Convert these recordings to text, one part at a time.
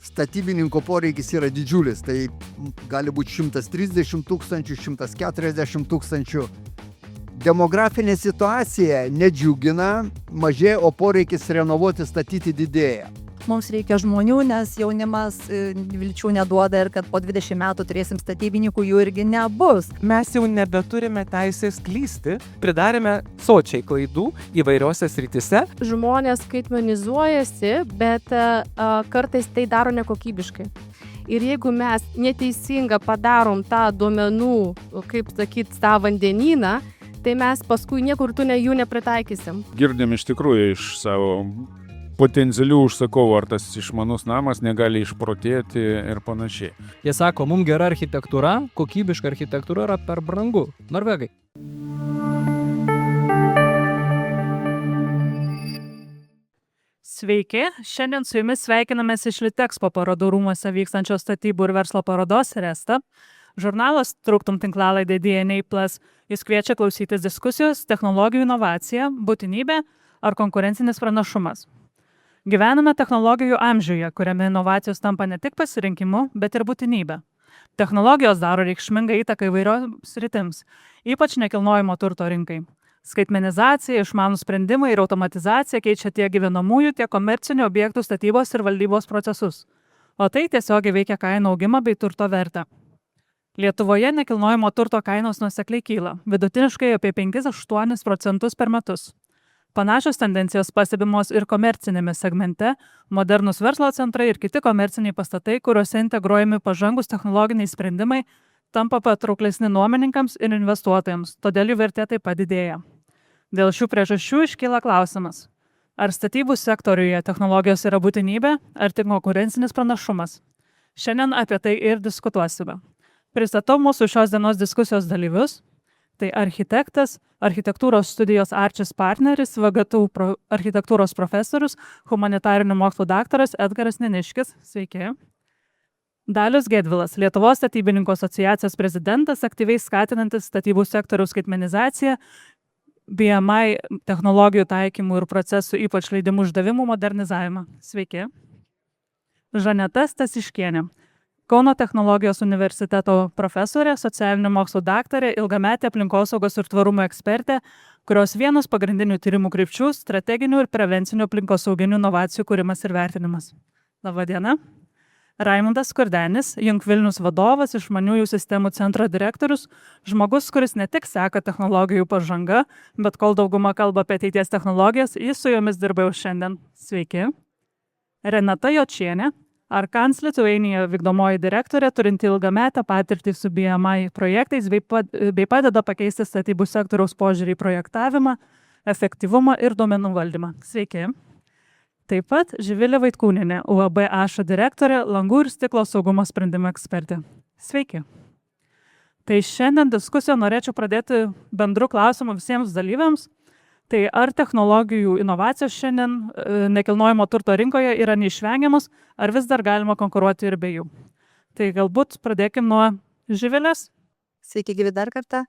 statybininko poreikis yra didžiulis, tai gali būti 130 tūkstančių, 140 tūkstančių. Demografinė situacija nedžiugina, mažėja, o poreikis renovuoti, statyti didėja. Mums reikia žmonių, nes jaunimas vilčių neduoda ir kad po 20 metų turėsim statybininkų, jų irgi nebus. Mes jau nebeturime teisės klysti, pridarėme sočiai klaidų įvairiose srityse. Žmonės skaitmenizuojasi, bet kartais tai daro nekokybiškai. Ir jeigu mes neteisinga padarom tą duomenų, kaip sakyt, tą vandenyną, tai mes paskui niekur jų nepritaikysim. Girdim iš tikrųjų iš savo potencialių užsakovų, ar tas išmanus namas negali išprotėti ir panašiai. Jie sako, mums gera architektūra, kokybiška architektūra yra per brangu. Norvegai. Sveiki, šiandien su jumis sveikinamės iš Litexpo parodų rūmuose vykstančios statybų ir verslo parodos Resta. Žurnalas Truktum tinklalaidė DNA+, jis kviečia klausytis diskusijos, technologijų inovacija, būtinybė ar konkurencinis pranašumas. Gyvename technologijų amžiuje, kuriame inovacijos tampa ne tik pasirinkimu, bet ir būtinybė. Technologijos daro reikšmingą įtaką įvairioms sritims, ypač nekilnojamo turto rinkai. Skaitmenizacija, išmanūs sprendimai ir automatizacija keičia tiek gyvenamųjų, tiek komercinių objektų statybos ir valdybos procesus. O tai tiesiogiai veikia kainų augimą bei turto vertę. Lietuvoje nekilnojamo turto kainos nuosekliai kyla, vidutiniškai apie 5-8% per metus. Panašios tendencijos pastebimos ir komercinėme segmente, modernus verslo centrai ir kiti komerciniai pastatai, kuriuose integruojami pažangus technologiniai sprendimai, tampa patrauklesni nuomininkams ir investuotojams, todėl jų vertė taip pat didėja. Dėl šių priežasčių iškyla klausimas, ar statybų sektoriuje technologijos yra būtinybė, ar tik konkurencinis pranašumas. Šiandien apie tai ir diskutuosime. Pristatau mūsų šios dienos diskusijos dalyvius. Tai architektas, architektūros studijos Arčis partneris, VGTU architektūros profesorius, humanitarinių mokslų daktaras Edgaras Neniškis. Sveiki. Dalius Gedvilas, Lietuvos statybininkų asociacijos prezidentas, aktyviai skatinantis statybų sektoriaus skaitmenizaciją, BMI technologijų taikymų ir procesų, ypač leidimų išdavimų modernizavimą. Sveiki. Žaneta Stasiškienė. Kauno technologijos universiteto profesorė, socialinių mokslų daktarė, ilgametė aplinkosaugos ir tvarumo ekspertė, kurios vienas pagrindinių tyrimų krypčių - strateginių ir prevencinių aplinkosauginių inovacijų kūrimas ir vertinimas. Labą dieną. Raimundas Skurdenis, Jung Vilnius vadovas, išmaniųjų sistemų centro direktorius, žmogus, kuris ne tik seka technologijų pažanga, bet kol dauguma kalba apie ateities technologijas, jis su jomis dirba jau šiandien. Sveiki. Renata Jočienė, Arkans Lithuania vykdomoji direktorė, turinti ilgametę patirtį su BMI projektais bei padeda pakeisti statybų sektoriaus požiūrį į projektavimą, efektyvumą ir duomenų valdymą. Sveiki. Taip pat Živilė Vaitkūnienė, UAB Aša direktorė, langų ir stiklo saugumo sprendimų ekspertė. Sveiki. Tai šiandien diskusiją norėčiau pradėti bendru klausimu visiems dalyviams. Tai ar technologijų inovacijos šiandien nekilnojamo turto rinkoje yra neišvengiamos, ar vis dar galima konkuruoti ir be jų? Tai galbūt pradėkim nuo Živilės. Sveiki, gyvi dar kartą.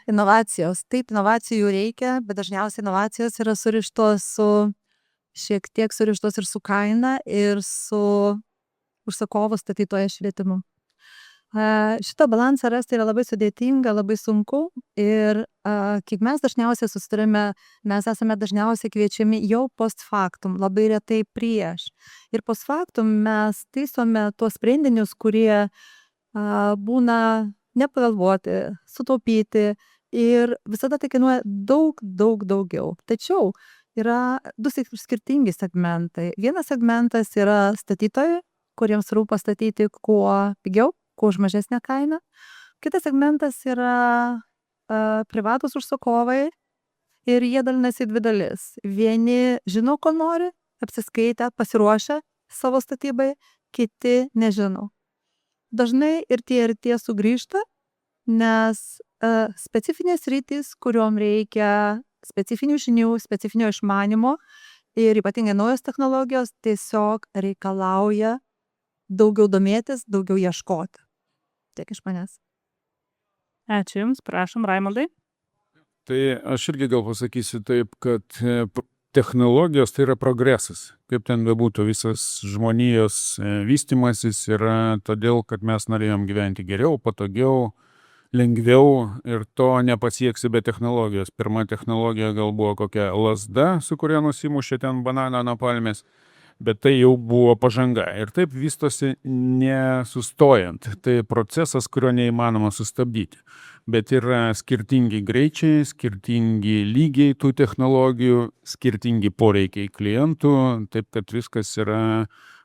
Inovacijos. Taip, inovacijų reikia, bet dažniausiai inovacijos yra surištos šiek tiek surištos ir su kaina, ir su užsakovo statytojo švietimu. Šitą balansą rasti yra labai sudėtinga, labai sunku ir kaip mes dažniausiai susitarime, mes esame dažniausiai kviečiami jau post factum, labai retai prieš. Ir post factum mes taisome tuos sprendinius, kurie būna nepagalvoti, sutaupyti ir visada tai kainuoja daug daugiau. Tačiau yra du skirtingi segmentai. Vienas segmentas yra statytojai, kuriems rūpa statyti kuo pigiau, kuo už mažesnę kainą. Kitas segmentas yra privatūs užsakovai ir jie dalinasi į dvi dalis. Vieni žino, ko nori, apsiskaitę, pasiruošę savo statybai, kiti nežino. Dažnai ir tie sugrįžta, nes specifinės sritys, kuriuom reikia specifinių žinių, specifinio išmanimo ir ypatingai naujos technologijos tiesiog reikalauja daugiau domėtis, daugiau ieškoti. Tiek iš manęs. Ačiū Jums, prašom, Raimundai. Tai aš irgi gal pasakysiu taip, kad technologijos tai yra progresas. Kaip ten bebūtų, visas žmonijos vystimasis yra todėl, kad mes norėjom gyventi geriau, patogiau, lengviau ir to nepasieksi be technologijos. Pirma technologija gal buvo kokia lasda, su kuria nusimušė ten bananą nuo palmės, bet tai jau buvo pažanga. Ir taip vystosi nesustojant. Tai procesas, kurio neįmanoma sustabdyti. Bet yra skirtingi greičiai, skirtingi lygiai tų technologijų, skirtingi poreikiai klientų, taip kad viskas yra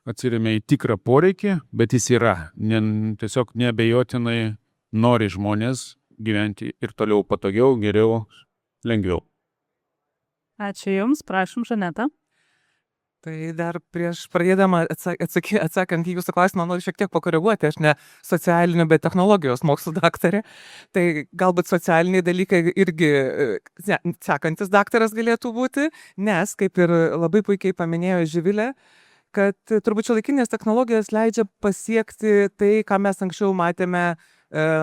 atsiremia į tikrą poreikį, bet jis yra. Tiesiog neabejotinai nori žmonės gyventi ir toliau patogiau, geriau, lengviau. Ačiū Jums, prašom, Žaneta. Tai dar prieš pradėdama atsakant į jūsų klausimą, noriu šiek tiek pakoreguoti, aš ne socialinių, bet technologijos mokslų daktarė. Tai galbūt socialiniai dalykai irgi sekantis daktaras galėtų būti, nes, kaip ir labai puikiai paminėjo Živilė, kad turbūt šiuolaikinės technologijos leidžia pasiekti tai, ką mes anksčiau matėme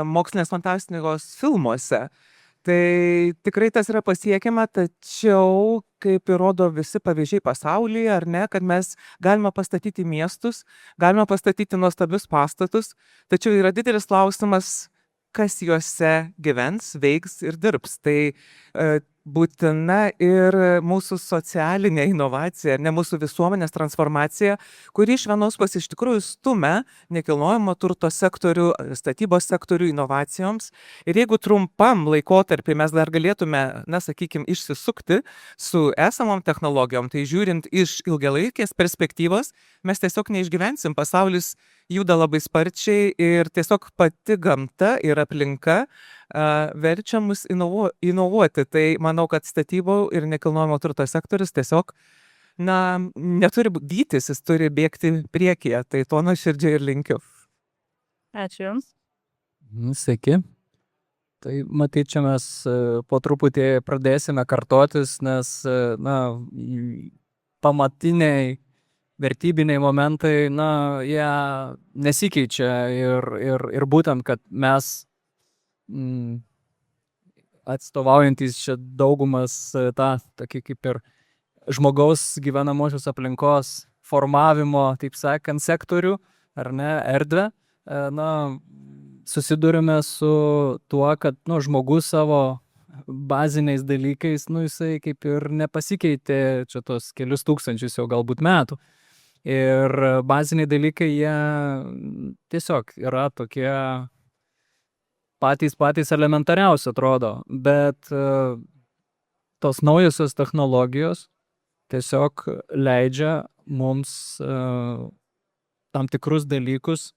mokslinės fantastikos filmuose. Tai tikrai tas yra pasiekiama, tačiau, kaip įrodo visi pavyzdžiai pasaulyje, ar ne, kad mes galime pastatyti miestus, galime pastatyti nuostabius pastatus, tačiau yra didelis klausimas, kas juose gyvens, veiks ir dirbs. Tai būtina ir mūsų socialinė inovacija, ne mūsų visuomenės transformacija, kuri iš vienos pusės iš tikrųjų stumia nekilnojamo turto sektorių, statybos sektorių inovacijoms. Ir jeigu trumpam laikotarpį mes dar galėtume, sakykime, išsisukti su esamom technologijom, tai žiūrint iš ilgalaikės perspektyvos, mes tiesiog neišgyvensim. Pasaulis juda labai sparčiai ir tiesiog pati gamta ir aplinka verčia mus inovuoti. Tai manau, kad statybų ir nekilnojamo turto sektorius tiesiog neturi vytis, jis turi bėgti priekyje. Tai to nuoširdžiai ir linkiu. Ačiū Jums. Sveiki. Tai matyt, čia mes po truputį pradėsime kartotis, nes pamatiniai vertybiniai momentai, jie nesikeičia ir būtent, kad mes atstovaujantys čia daugumas tokį kaip ir žmogaus gyvenamosios aplinkos formavimo, taip sakant, sektorių, ar ne, erdvę, susidurime su tuo, kad žmogus savo baziniais dalykais, jisai kaip ir nepasikeitė čia tos kelius tūkstančius jau galbūt metų. Ir baziniai dalykai, jie tiesiog yra tokie patys elementariausi atrodo, bet tos naujosios technologijos tiesiog leidžia mums tam tikrus dalykus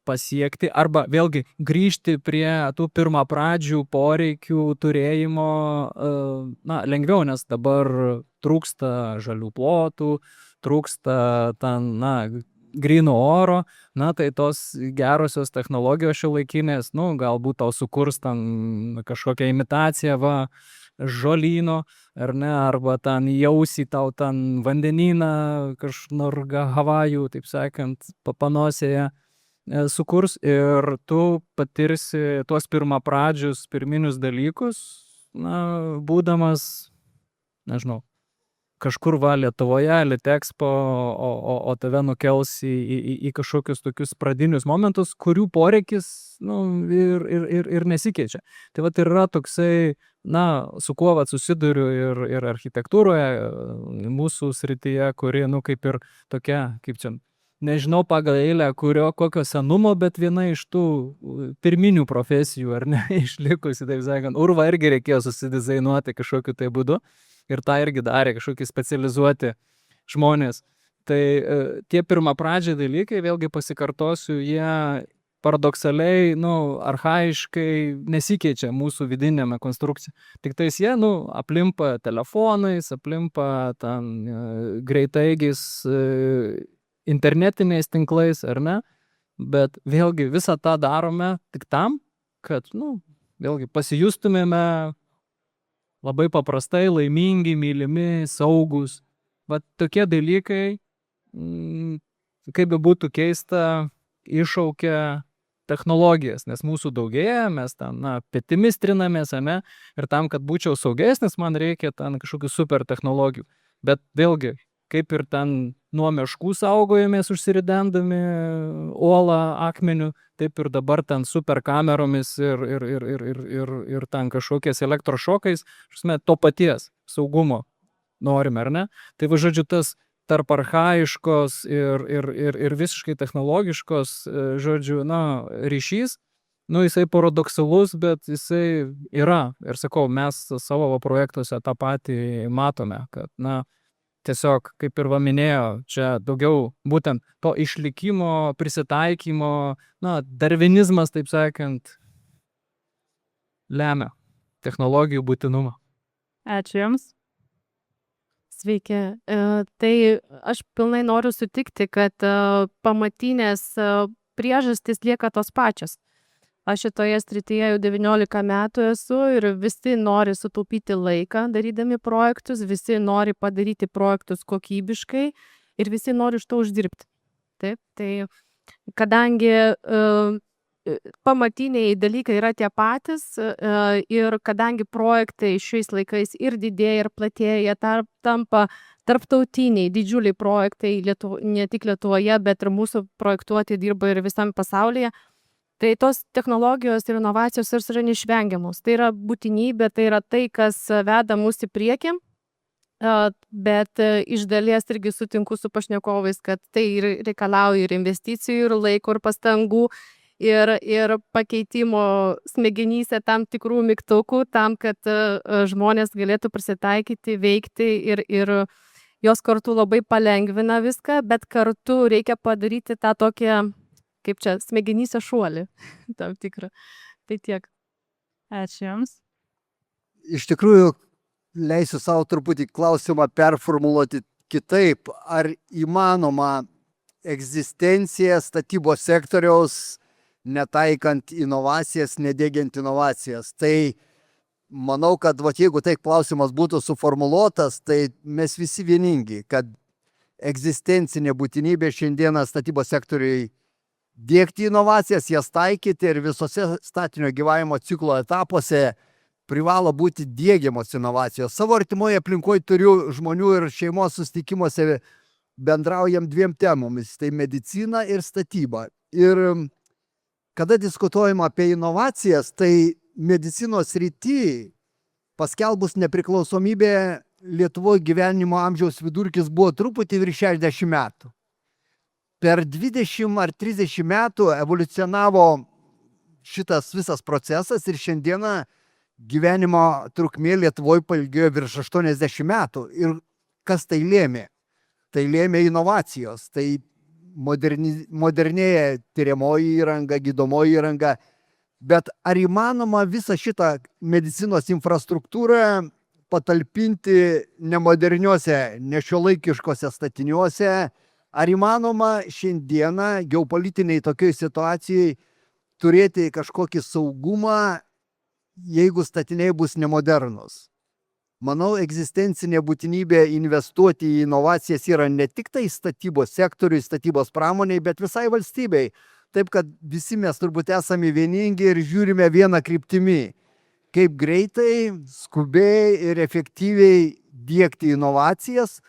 pasiekti arba vėlgi grįžti prie tų pirmapradžių poreikių turėjimo lengviau, nes dabar trūksta žalių plotų, trūksta gryno oro, tai tos gerosios technologijos šiuolaikinės, galbūt tau sukurs kažkokią imitaciją žolyno, ar ne, arba jausi tau vandenyną kažkur Havajų, taip sakant, panosėje sukurs ir tu patirsi tuos pirmapradžius, pirminius dalykus, būdamas, nežinau, kažkur Lietuvoje, Litexpo, o tave nukels į kažkokius tokius pradinius momentus, kurių poreikis ir nesikeičia. Tai yra toksai, su kuo susiduriu ir architektūroje, mūsų srityje, kuri, kaip ir tokia, kaip čia, nežinau pagal eilę, kokio senumo, bet viena iš tų pirminių profesijų, ar ne, išlikusi, taip sakant, urvą irgi reikėjo susidizainuoti kažkokiu tai būdu. Ir tą irgi darė kažkokie specializuoti žmonės. Tai tie pirmapradžiai dalykai, vėlgi pasikartosiu, jie paradoksaliai, archaiškai nesikeičia mūsų vidinėme konstrukcija. Tik tais jie, aplimpa telefonais, aplimpa greitaigiais internetiniais tinklais, ar ne? Bet vėlgi visą tą darome tik tam, kad, vėlgi pasijustumėme labai paprastai, laimingi, mylimi, saugus. Tokie dalykai, kaip būtų keista, iššaukia technologijas, nes mūsų daugėja, mes petimis trinamės, ne? Ir tam, kad būčiau saugesnis, man reikia kažkokių super technologijų. Bet vėlgi, kaip ir ten nuo meškų saugojomės užsiridendami uolą akmeniu, taip ir dabar ten super kameromis ir ten kažkokiais elektrošokais, to paties saugumo norime, ar ne? Tai va, žodžiu, tas tarp archaiškos ir visiškai technologiškos, žodžiu, ryšys, jisai paradoksalus, bet jisai yra. Ir sakau, mes savo projektuose tą patį matome, kad, tiesiog, kaip ir minėjo, čia daugiau būtent to išlikimo, prisitaikymo, darvinizmas, taip sakant, lemia technologijų būtinumą. Ačiū Jums. Sveiki. Tai aš pilnai noriu sutikti, kad pamatinės priežastys lieka tos pačios. Aš šitoje srityje jau 19 metų esu ir visi nori sutaupyti laiką darydami projektus, visi nori padaryti projektus kokybiškai ir visi nori iš to uždirbti. Taip, tai kadangi pamatiniai dalykai yra tie patys ir kadangi projektai šiais laikais ir didėja ir platėja, jie tampa tarptautiniai, didžiuliai projektai, ne tik Lietuvoje, bet ir mūsų projektuoti dirba ir visam pasaulyje, tai tos technologijos ir inovacijos yra neišvengiamos. Tai yra būtinybė, tai yra tai, kas veda mus į priekį, bet iš dalies irgi sutinku su pašnekovais, kad tai reikalauja ir investicijų, ir laiko, ir pastangų, ir pakeitimo smegenyse tam tikrų mygtukų, tam, kad žmonės galėtų prisitaikyti, veikti ir jos kartu labai palengvina viską, bet kartu reikia padaryti tą tokią, kaip čia, smegenyse šuolį tam tikrą. Tai tiek. Ačiū Jums. Iš tikrųjų, leisiu savo truputį klausimą performuluoti kitaip. Ar įmanoma egzistencija statybos sektoriaus netaikant inovacijas, nediegiant inovacijas? Tai manau, kad jeigu taip klausimas būtų suformuluotas, tai mes visi vieningi, kad egzistencinė būtinybė šiandieną statybos sektoriui diegti inovacijas, jas taikyti ir visose statinio gyvavimo ciklo etapuose privalo būti diegiamos inovacijos. Savo artimoje aplinkoje turiu žmonių ir šeimos susitikimuose bendraujam dviem temomis, tai medicina ir statyba. Ir kada diskutuojama apie inovacijas, tai medicinos srity paskelbus nepriklausomybę Lietuvoje gyvenimo amžiaus vidurkis buvo truputį virš 60 metų. Per 20 ar 30 metų evoliucionavo šitas visas procesas ir šiandieną gyvenimo trukmė Lietuvoje pailgėjo virš 80 metų. Ir kas tai lėmė? Tai lėmė inovacijos. Tai modernėja tyriamoji įranga, gydomoji įranga. Bet ar įmanoma visą šitą medicinos infrastruktūrą patalpinti nemoderniuose, nešiuolaikiškose statiniuose? Ar įmanoma šiandieną geopolitiniai tokioj situacijai turėti kažkokį saugumą, jeigu statiniai bus nemodernus? Manau, egzistencinė būtinybė investuoti į inovacijas yra ne tik tai statybos sektoriui, statybos pramoniai, bet visai valstybei. Taip, kad visi mes turbūt esame vieningi ir žiūrime vieną kryptimį. Kaip greitai, skubiai ir efektyviai diegti inovacijas,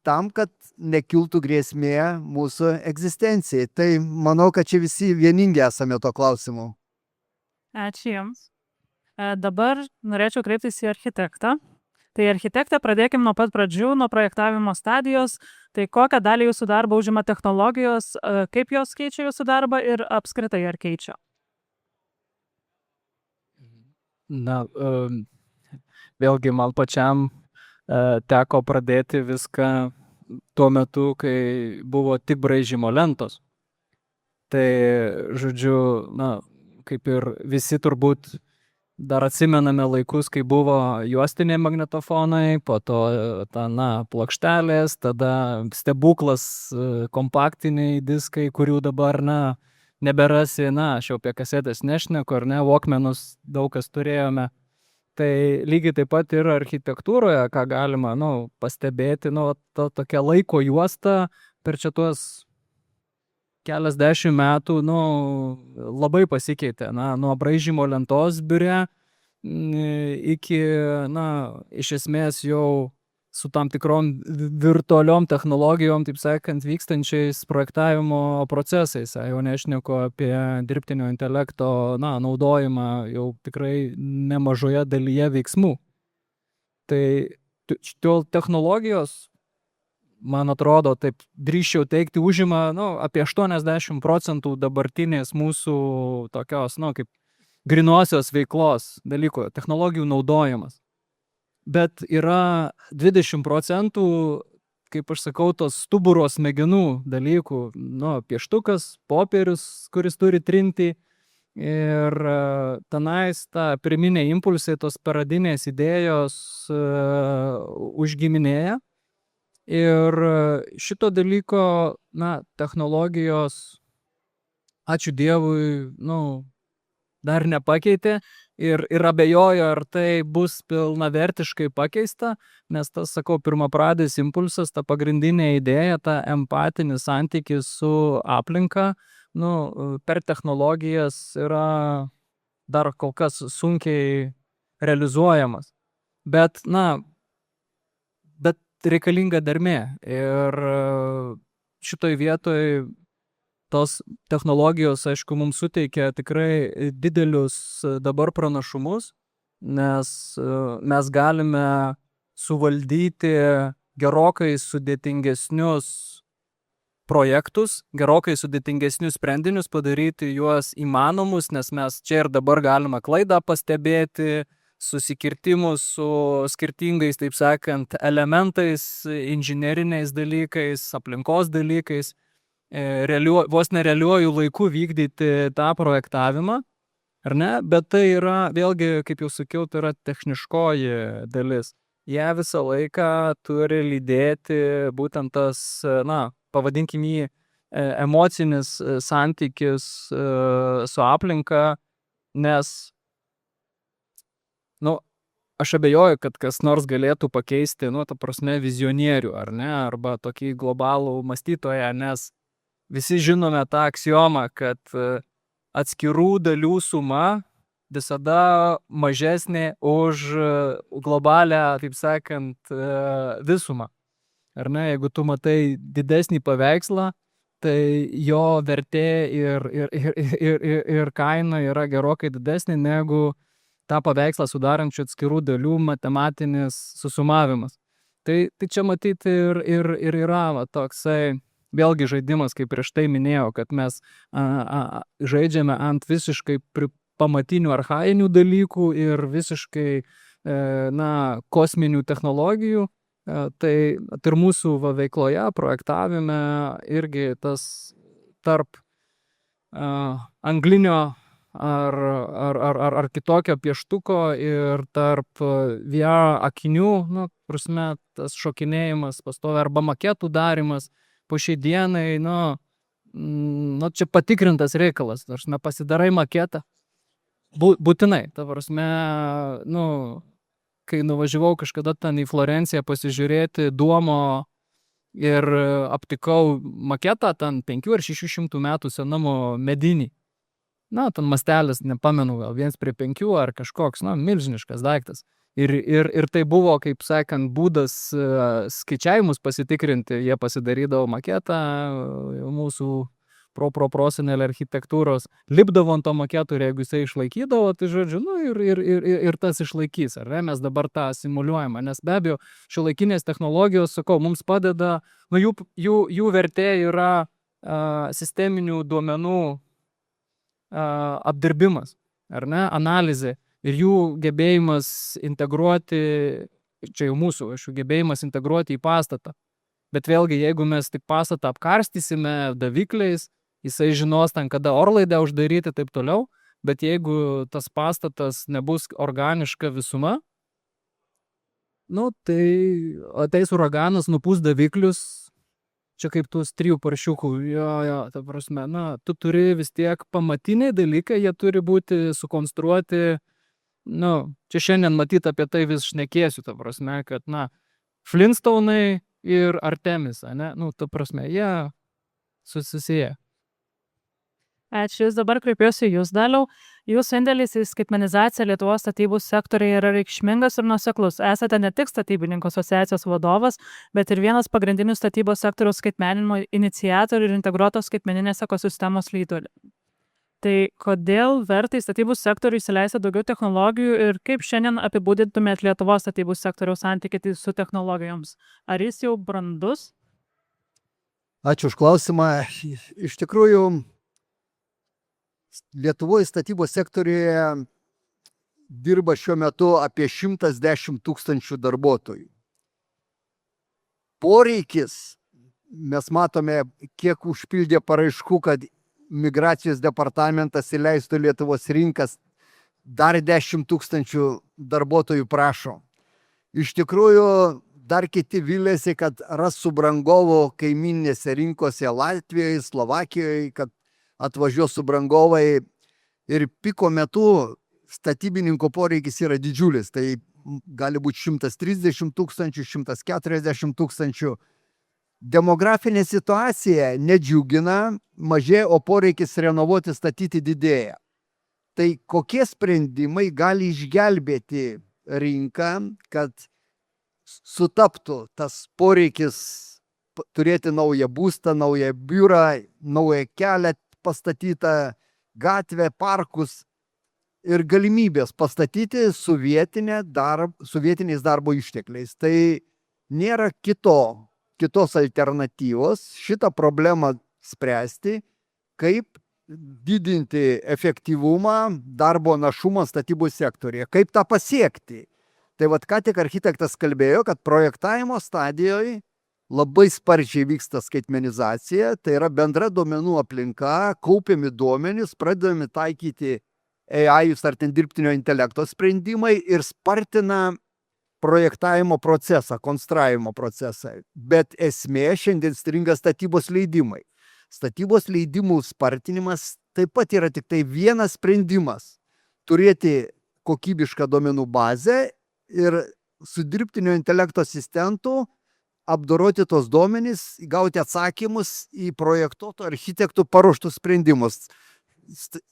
tam, kad nekiltų grėsmė mūsų egzistencijai. Tai manau, kad čia visi vieningi esame to klausimu. Ačiū Jums. Dabar norėčiau kreiptis į architektą. Tai architektė, pradėkim nuo pat pradžių, nuo projektavimo stadijos. Tai kokią dalį jūsų darbo užima technologijos, kaip jos keičia jūsų darbą ir apskritai ar keičia? Vėlgi man pačiam teko pradėti viską tuo metu, kai buvo tik braižymo lentos. Tai, žodžiu, kaip ir visi turbūt dar atsimename laikus, kai buvo juostiniai magnetofonai, po to plokštelės, tada stebuklas kompaktiniai diskai, kurių dabar, neberasi, aš jau apie kasetės nešneku, ar ne, Walkmanus daug kas turėjome. Tai lygiai taip pat ir architektūroje, ką galima pastebėti, tokia laiko juosta per čia tuos keliasdešimt metų labai pasikeitė. Nuo braižymo lentos biure iki, iš esmės jau su tam tikrom virtualiom technologijom, taip sakant, vykstančiais projektavimo procesais. Jau nešneku apie dirbtinio intelekto naudojimą jau tikrai nemažoje dalyje veiksmų. Tai technologijos, man atrodo, taip drįsčiau teikti, užima apie 80% dabartinės mūsų tokios, kaip grinosios veiklos dalykų, technologijų naudojimas. Bet yra 20%, kaip aš sakau, tos stuburo smegenų dalykų, pieštukas, popierius, kuris turi trinti ir tenais ta pirminiai impulsai, tos paradinės idėjos užgiminėja. Ir šito dalyko, technologijos, ačiū Dievui, dar nepakeitė ir abejoju, ar tai bus pilnavertiškai pakeista, nes tas, sakau, pirmapradis impulsas, ta pagrindinė idėja, ta empatinis santykis su aplinka, per technologijas yra dar kol kas sunkiai realizuojamas. Bet reikalinga dermė ir šitoj vietoj tos technologijos, aišku, mums suteikia tikrai didelius dabar pranašumus, nes mes galime suvaldyti gerokai sudėtingesnius projektus, gerokai sudėtingesnius sprendinius, padaryti juos įmanomus, nes mes čia ir dabar galime klaidą pastebėti, susikirtimus su skirtingais, taip sakant, elementais, inžineriniais dalykais, aplinkos dalykais, vos nerealiuoju laiku vykdyti tą projektavimą, ar ne? Bet tai yra, vėlgi, kaip jau sakiau, tai yra techniškoji dalis. Jie visą laiką turi lydėti būtent tas, pavadinkim jį, emocinis santykis su aplinka, nes, aš abejoju, kad kas nors galėtų pakeisti, ta prasme, vizionierių, ar ne, arba tokį globalų mąstytoją, nes visi žinome tą aksiomą, kad atskirų dalių suma visada mažesnė už globalią, taip sakant, visumą. Ar ne, jeigu tu matai didesnį paveikslą, tai jo vertė ir kaina yra gerokai didesnė negu tą paveikslą sudarančių atskirų dalių matematinis susumavimas. Tai čia matyti ir yra toksai vėlgi žaidimas, kaip prieš tai minėjau, kad mes žaidžiame ant visiškai pamatinių archainių dalykų ir visiškai kosminių technologijų. Tai ir mūsų veikloje, projektavime irgi tas tarp anglinio ar kitokio pieštuko ir tarp VR akinių, prasme, tas šokinėjimas pastovi arba maketų darimas, po šiai dienai, čia patikrintas reikalas, pasidarai maketą, būtinai, ta prasme, kai nuvažiavau kažkada ten į Florenciją pasižiūrėti Duomo ir aptikau maketą, ten 500 ar 600 metų senumo medinį. Ten mastelis, nepamenu, gal 1:5 ar kažkoks, milžiniškas daiktas. Ir tai buvo, kaip sakant, būdas skaičiavimus pasitikrinti. Jie pasidarydavo maketą mūsų prosenelio architektūros, lipdavo ant to maketų ir jeigu jisai išlaikydavo, tai žodžiu, ir tas išlaikys, ar ne? Mes dabar tą simuliuojame, nes be abejo, šiuolaikinės technologijos, sakau, mums padeda, jų vertė yra sisteminių duomenų apdirbimas, ar ne, analizė. Ir jų gebėjimas integruoti, čia jau mūsų, gebėjimas integruoti į pastatą. Bet vėlgi, jeigu mes tik pastatą apkarstysime davikliais, jisai žinos ten, kada orlaidę uždaryti, taip toliau. Bet jeigu tas pastatas nebus organiška visuma, tai ateis uraganas, nupūs daviklius, čia kaip tus 3 paršiukų, ta prasme, tu turi vis tiek pamatiniai dalykai, jie turi būti sukonstruoti. Čia šiandien matyt apie tai vis šnekėsiu, ta prasme, kad, Flintstone'ai ir Artemis, ne? Ta prasme, jie susisieja. Ačiū, jūs dabar kreipiuosi jūs, Daliau. Jūsų indėlis į skaitmenizaciją Lietuvos statybų sektoriuje yra reikšmingas ir nuoseklus. Esate ne tik statybininkų asociacijos vadovas, bet ir vienas pagrindinių statybos sektoriaus skaitmeninimo iniciatorių ir integruotos skaitmeninės ekosistemos lyderių. Tai kodėl verta į statybų sektorių įsileisti daugiau technologijų ir kaip šiandien apibūdintumėt Lietuvos statybų sektoriaus santykį su technologijoms? Ar jis jau brandus? Ačiū už klausimą. Iš tikrųjų, Lietuvoje statybos sektoriuje dirba šiuo metu apie 110 000 darbuotojų. Poreikis, mes matome, kiek užpildė paraiškų, kad migracijos departamentas įleistų Lietuvos rinkas, dar 10 000 darbuotojų prašo. Iš tikrųjų, dar kiti vilėsi, kad ras subrangovų kaiminėse rinkose Latvijoje, Slovakijoje, kad atvažiuos subrangovai ir piko metu statybininko poreikis yra didžiulis. Tai gali būti 130 000, 140 000. Demografinė situacija nedžiugina, mažėja, o poreikis renovuoti, statyti didėja. Tai kokie sprendimai gali išgelbėti rinką, kad sutaptų tas poreikis turėti naują būstą, naują biurą, naują kelią pastatytą, gatvę, parkus ir galimybės pastatyti su vietiniais darbo ištekliais. Tai nėra kitos alternatyvos šitą problemą spręsti, kaip didinti efektyvumą, darbo našumą statybų sektorėje, kaip tą pasiekti. Tai vat ką tik architektas kalbėjo, kad projektavimo stadijoje labai sparčiai vyksta skaitmenizacija, tai yra bendra duomenų aplinka, kaupiami duomenys, pradedami taikyti AI ar ten dirbtinio intelekto sprendimai ir spartina projektavimo procesą, konstravimo procesą. Bet esmė šiandien stringa statybos leidimai. Statybos leidimų spartinimas taip pat yra tik tai vienas sprendimas - turėti kokybišką duomenų bazę ir su dirbtinio intelekto asistentu apdoroti tos duomenys, gauti atsakymus į projektuotų architektų paruoštus sprendimus.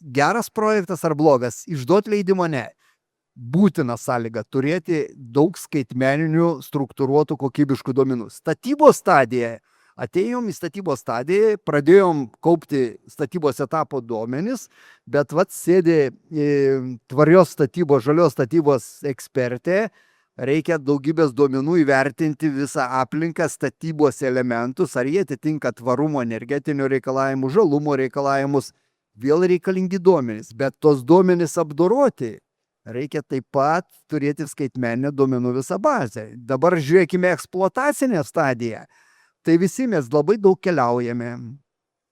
Geras projektas ar blogas, išduoti leidimo ne. Būtina sąlyga turėti daug skaitmeninių, struktūruotų, kokybiškų duomenų. Statybos stadija. Atėjom į statybos stadiją, pradėjom kaupti statybos etapo duomenis, bet sėdi tvarios statybos, žalios statybos ekspertė, reikia daugybės duomenų įvertinti visą aplinką, statybos elementus, ar jie atitinka tvarumo, energetinių reikalavimų, žalumo reikalavimus, vėl reikalingi duomenys, bet tos duomenys apdoroti reikia taip pat turėti skaitmeninę duomenų visą bazę. Dabar žiūrėkime eksploatacinę stadiją. Tai visi mes labai daug keliaujame,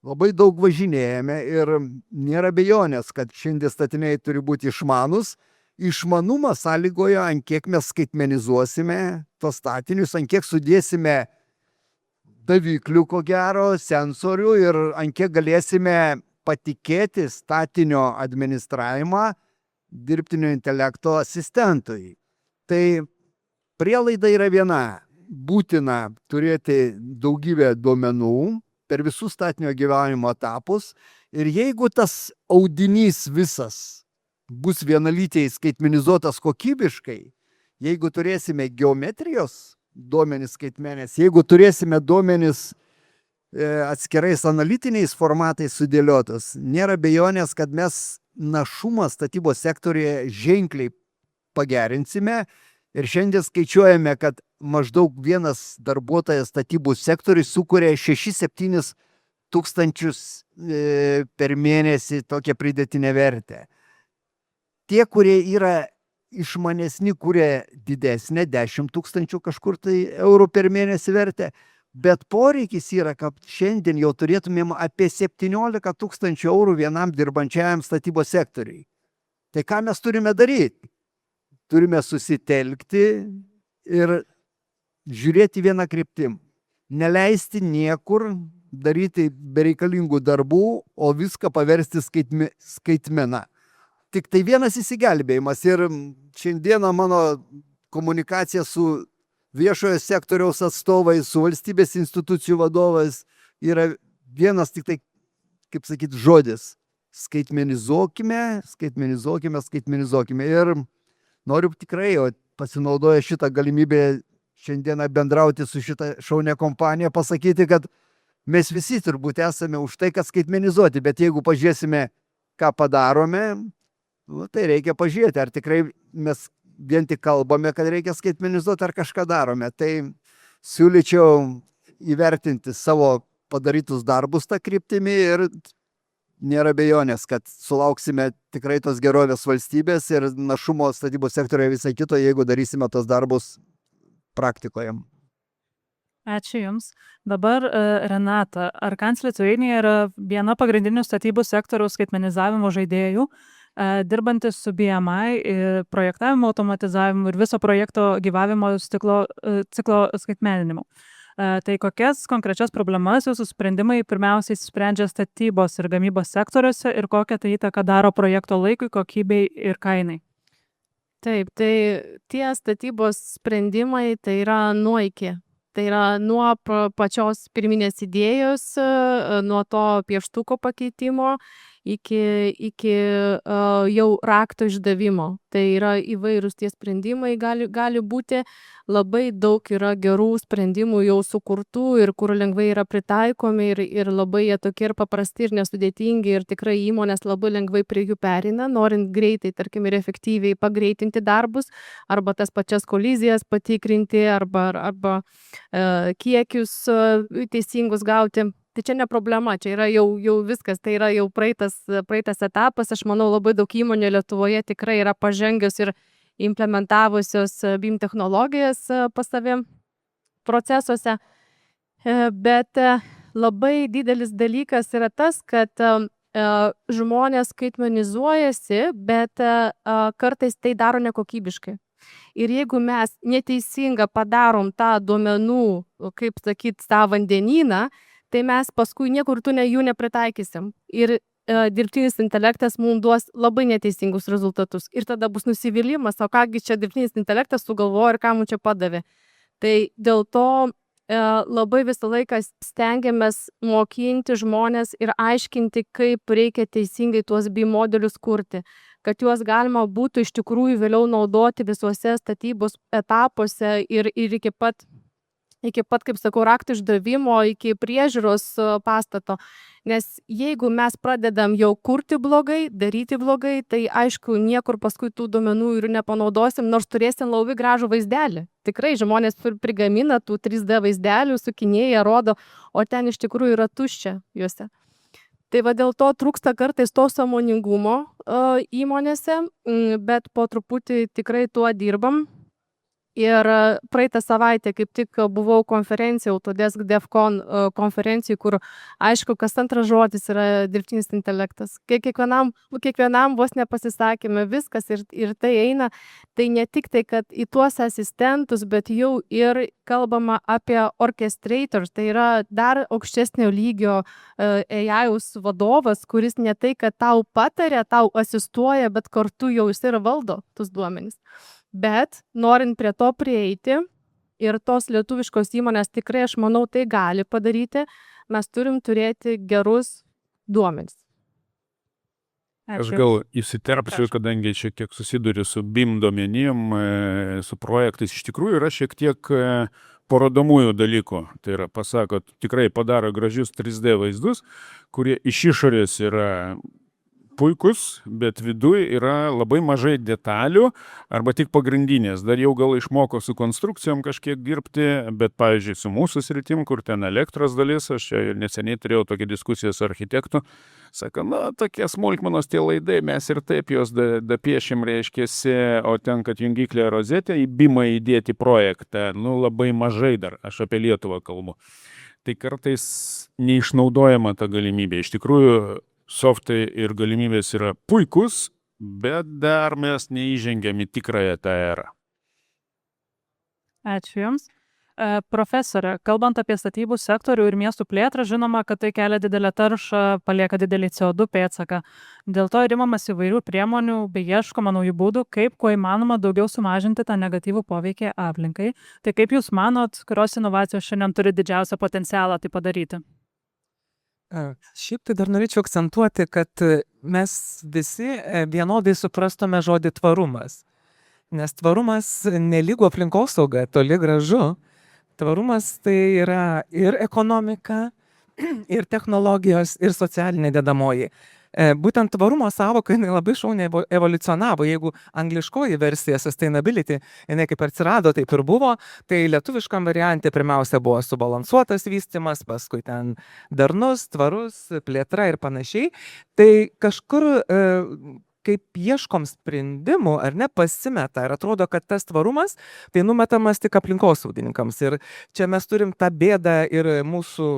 labai daug važinėjame ir nėra abejonės, kad šiandien statiniai turi būti išmanus. Išmanumą sąlygoja, ant kiek mes skaitmenizuosime tos statinius, ant kiek sudėsime daviklių, ko gero, sensorių ir ant kiek galėsime patikėti statinio administravimą dirbtinio intelekto asistentui. Tai prielaida yra viena. Būtina turėti daugybę duomenų per visus statinio gyvenimo etapus ir jeigu tas audinys visas bus vienalytiai skaitmenizuotas kokybiškai, jeigu turėsime geometrijos duomenys skaitmenės, jeigu turėsime duomenys atskirais analitiniais formatais sudėliotos, nėra abejonės, kad mes našumą statybos sektorėje ženkliai pagerinsime ir šiandien skaičiuojame, kad maždaug vienas darbuotojas statybų sektoriui sukuria 6-7 tūkstančius per mėnesį tokią pridėtinę vertę. Tie, kurie yra išmanesni, kuria didesnė 10 000 kažkur tai eurų per mėnesį vertę, bet poreikis yra, kad šiandien jau turėtumėm apie 17 000 eurų vienam dirbančiajam statybos sektoriui. Tai ką mes turime daryti? Turime susitelkti ir žiūrėti vieną kryptim. Neleisti niekur daryti bereikalingų darbų, o viską paversti skaitmena. Tik tai vienas įsigelbėjimas ir šiandieną mano komunikacija su viešojo sektoriaus atstovais, su valstybės institucijų vadovais yra vienas tik tai, kaip sakyti, žodis skaitmenizuokime. Ir noriu tikrai, pasinaudoję šitą galimybę šiandieną bendrauti su šitą šaunę kompaniją, pasakyti, kad mes visi turbūt esame už tai, kad skaitmenizuoti, bet jeigu pažiūrėsime, ką padarome, tai reikia pažiūrėti, ar tikrai mes vien tik kalbame, kad reikia skaitmenizuoti, ar kažką darome. Tai siūlyčiau įvertinti savo padarytus darbus tą kryptimį ir nėra abejonės, kad sulauksime tikrai tos gerovės valstybės ir našumo statybos sektorioje visai kito, jeigu darysime tos darbus praktikoje. Ačiū Jums. Dabar Renata, Arkans Lithuania yra viena pagrindinių statybų sektoriaus skaitmenizavimo žaidėjų, dirbantis su BMI, projektavimo automatizavimu ir viso projekto gyvavimo ciklo skaitmeninimu. Tai kokias konkrečias problemas jūsų sprendimai pirmiausiai sprendžia statybos ir gamybos sektoriuose ir kokią tai įtaką daro projekto laikui, kokybei ir kainai? Taip, tai tie statybos sprendimai tai yra nuo iki. Tai yra nuo pačios pirminės idėjos, nuo to pieštuko pakeitimo iki jau rakto išdavimo. Tai yra įvairūs tie sprendimai, gali būti, labai daug yra gerų sprendimų jau sukurtų ir kur lengvai yra pritaikomi ir labai jie tokie ir paprasti ir nesudėtingi ir tikrai įmonės labai lengvai prie jų pereina, norint greitai, tarkim, ir efektyviai pagreitinti darbus arba tas pačias kolizijas patikrinti arba kiekius teisingus gauti. Tai čia ne problema, čia yra jau viskas, tai yra jau praeitas etapas. Aš manau, labai daug įmonių Lietuvoje tikrai yra pažengios ir implementavusios BIM technologijas pas savim procesuose. Bet labai didelis dalykas yra tas, kad žmonės skaitmenizuojasi, bet kartais tai daro nekokybiškai. Ir jeigu mes neteisinga padarom tą duomenų, kaip sakyt, tą vandenyną, tai mes paskui niekur jų nepritaikysim. Ir dirbtinis intelektas mums duos labai neteisingus rezultatus. Ir tada bus nusivylimas, o kągi čia dirbtinis intelektas sugalvojo ir ką mums čia padavė. Tai dėl to labai visą laiką stengiamės mokinti žmonės ir aiškinti, kaip reikia teisingai tuos BIM modelius kurti, kad juos galima būtų iš tikrųjų vėliau naudoti visuose statybos etapuose ir iki pat, kaip sakau, raktų išdavimo, iki priežiūros pastato. Nes jeigu mes pradedam jau kurti blogai, daryti blogai, tai aišku, niekur paskui tų duomenų ir nepanaudosim, nors turėsim labai gražų vaizdelį. Tikrai žmonės prigamina tų 3D vaizdelių, sukinėja, rodo, o ten iš tikrųjų yra tuščia juose. Tai va dėl to trūksta kartais to sąmoningumo įmonėse, bet po truputį tikrai tuo dirbam. Ir praeitą savaitę kaip tik buvau konferencijoj, Autodesk DevCon konferencijoj, kur aišku, kas antras žodis yra dirbtinis intelektas. Kiekvienam vos nepasisakėme viskas ir tai eina. Tai ne tik tai, kad į tuos asistentus, bet jau ir kalbama apie orchestrators, tai yra dar aukštesnio lygio AI-us vadovas, kuris ne tai, kad tau pataria, tau asistuoja, bet kartu jau jis ir valdo tus duomenis. Bet norint prie to prieiti ir tos lietuviškos įmonės tikrai, aš manau, tai gali padaryti, mes turim turėti gerus duomenis. Aš gal įsiterpsiu, kadangi šiek tiek susiduriu su BIM duomenim, su projektais. Iš tikrųjų yra šiek tiek parodomųjų dalykų. Tai yra, pasakot, tikrai padaro gražius 3D vaizdus, kurie iš išorės yra puikus, bet viduj yra labai mažai detalių arba tik pagrindinės. Dar jau gal išmoko su konstrukcijom kažkiek dirbti, bet, pavyzdžiui, su mūsų sritim, kur ten elektros dalis, aš čia neseniai turėjau tokią diskusiją su architektu, sako, tokie smulkmenos tie laidai, mes ir taip jos dapiešim, reiškiasi, o ten, kad jungiklė rozetė į BIM-ą įdėti projektą, labai mažai dar, aš apie Lietuvą kalbu. Tai kartais neišnaudojama ta galimybė. Iš tikrųjų, softai ir galimybės yra puikus, bet dar mes neįžengiam į tikrąją tą erą. Ačiū Jums. Profesorė, kalbant apie statybų sektorių ir miestų plėtrą, žinoma, kad tai kelia didelę taršą, palieka didelį CO2 pėdsaką. Dėl to ir imamas įvairių priemonių bei ieškoma naujų būdų, kaip kuo įmanoma daugiau sumažinti tą negatyvų poveikį aplinkai. Tai kaip Jūs manot, kurios inovacijos šiandien turi didžiausią potencialą tai padaryti? Šiaip tai dar norėčiau akcentuoti, kad mes visi vienodai suprastume žodį tvarumas. Nes tvarumas nelygu aplinkosauga, toli gražu. Tvarumas tai yra ir ekonomika, ir technologijos, ir socialinė dedamoji. Būtent tvarumo sąvoka jinai labai šauniai evoliucionavo. Jeigu angliškoji versija sustainability, jinai kaip atsirado, taip ir buvo, tai lietuviškam variante pirmiausia buvo subalansuotas vystymas, paskui ten darnus, tvarus, plėtra ir panašiai. Tai kažkur kaip ieškom sprendimų, ar ne, pasimeta ir atrodo, kad tas tvarumas tai numetamas tik aplinkosaugininkams. Ir čia mes turim tą bėdą ir mūsų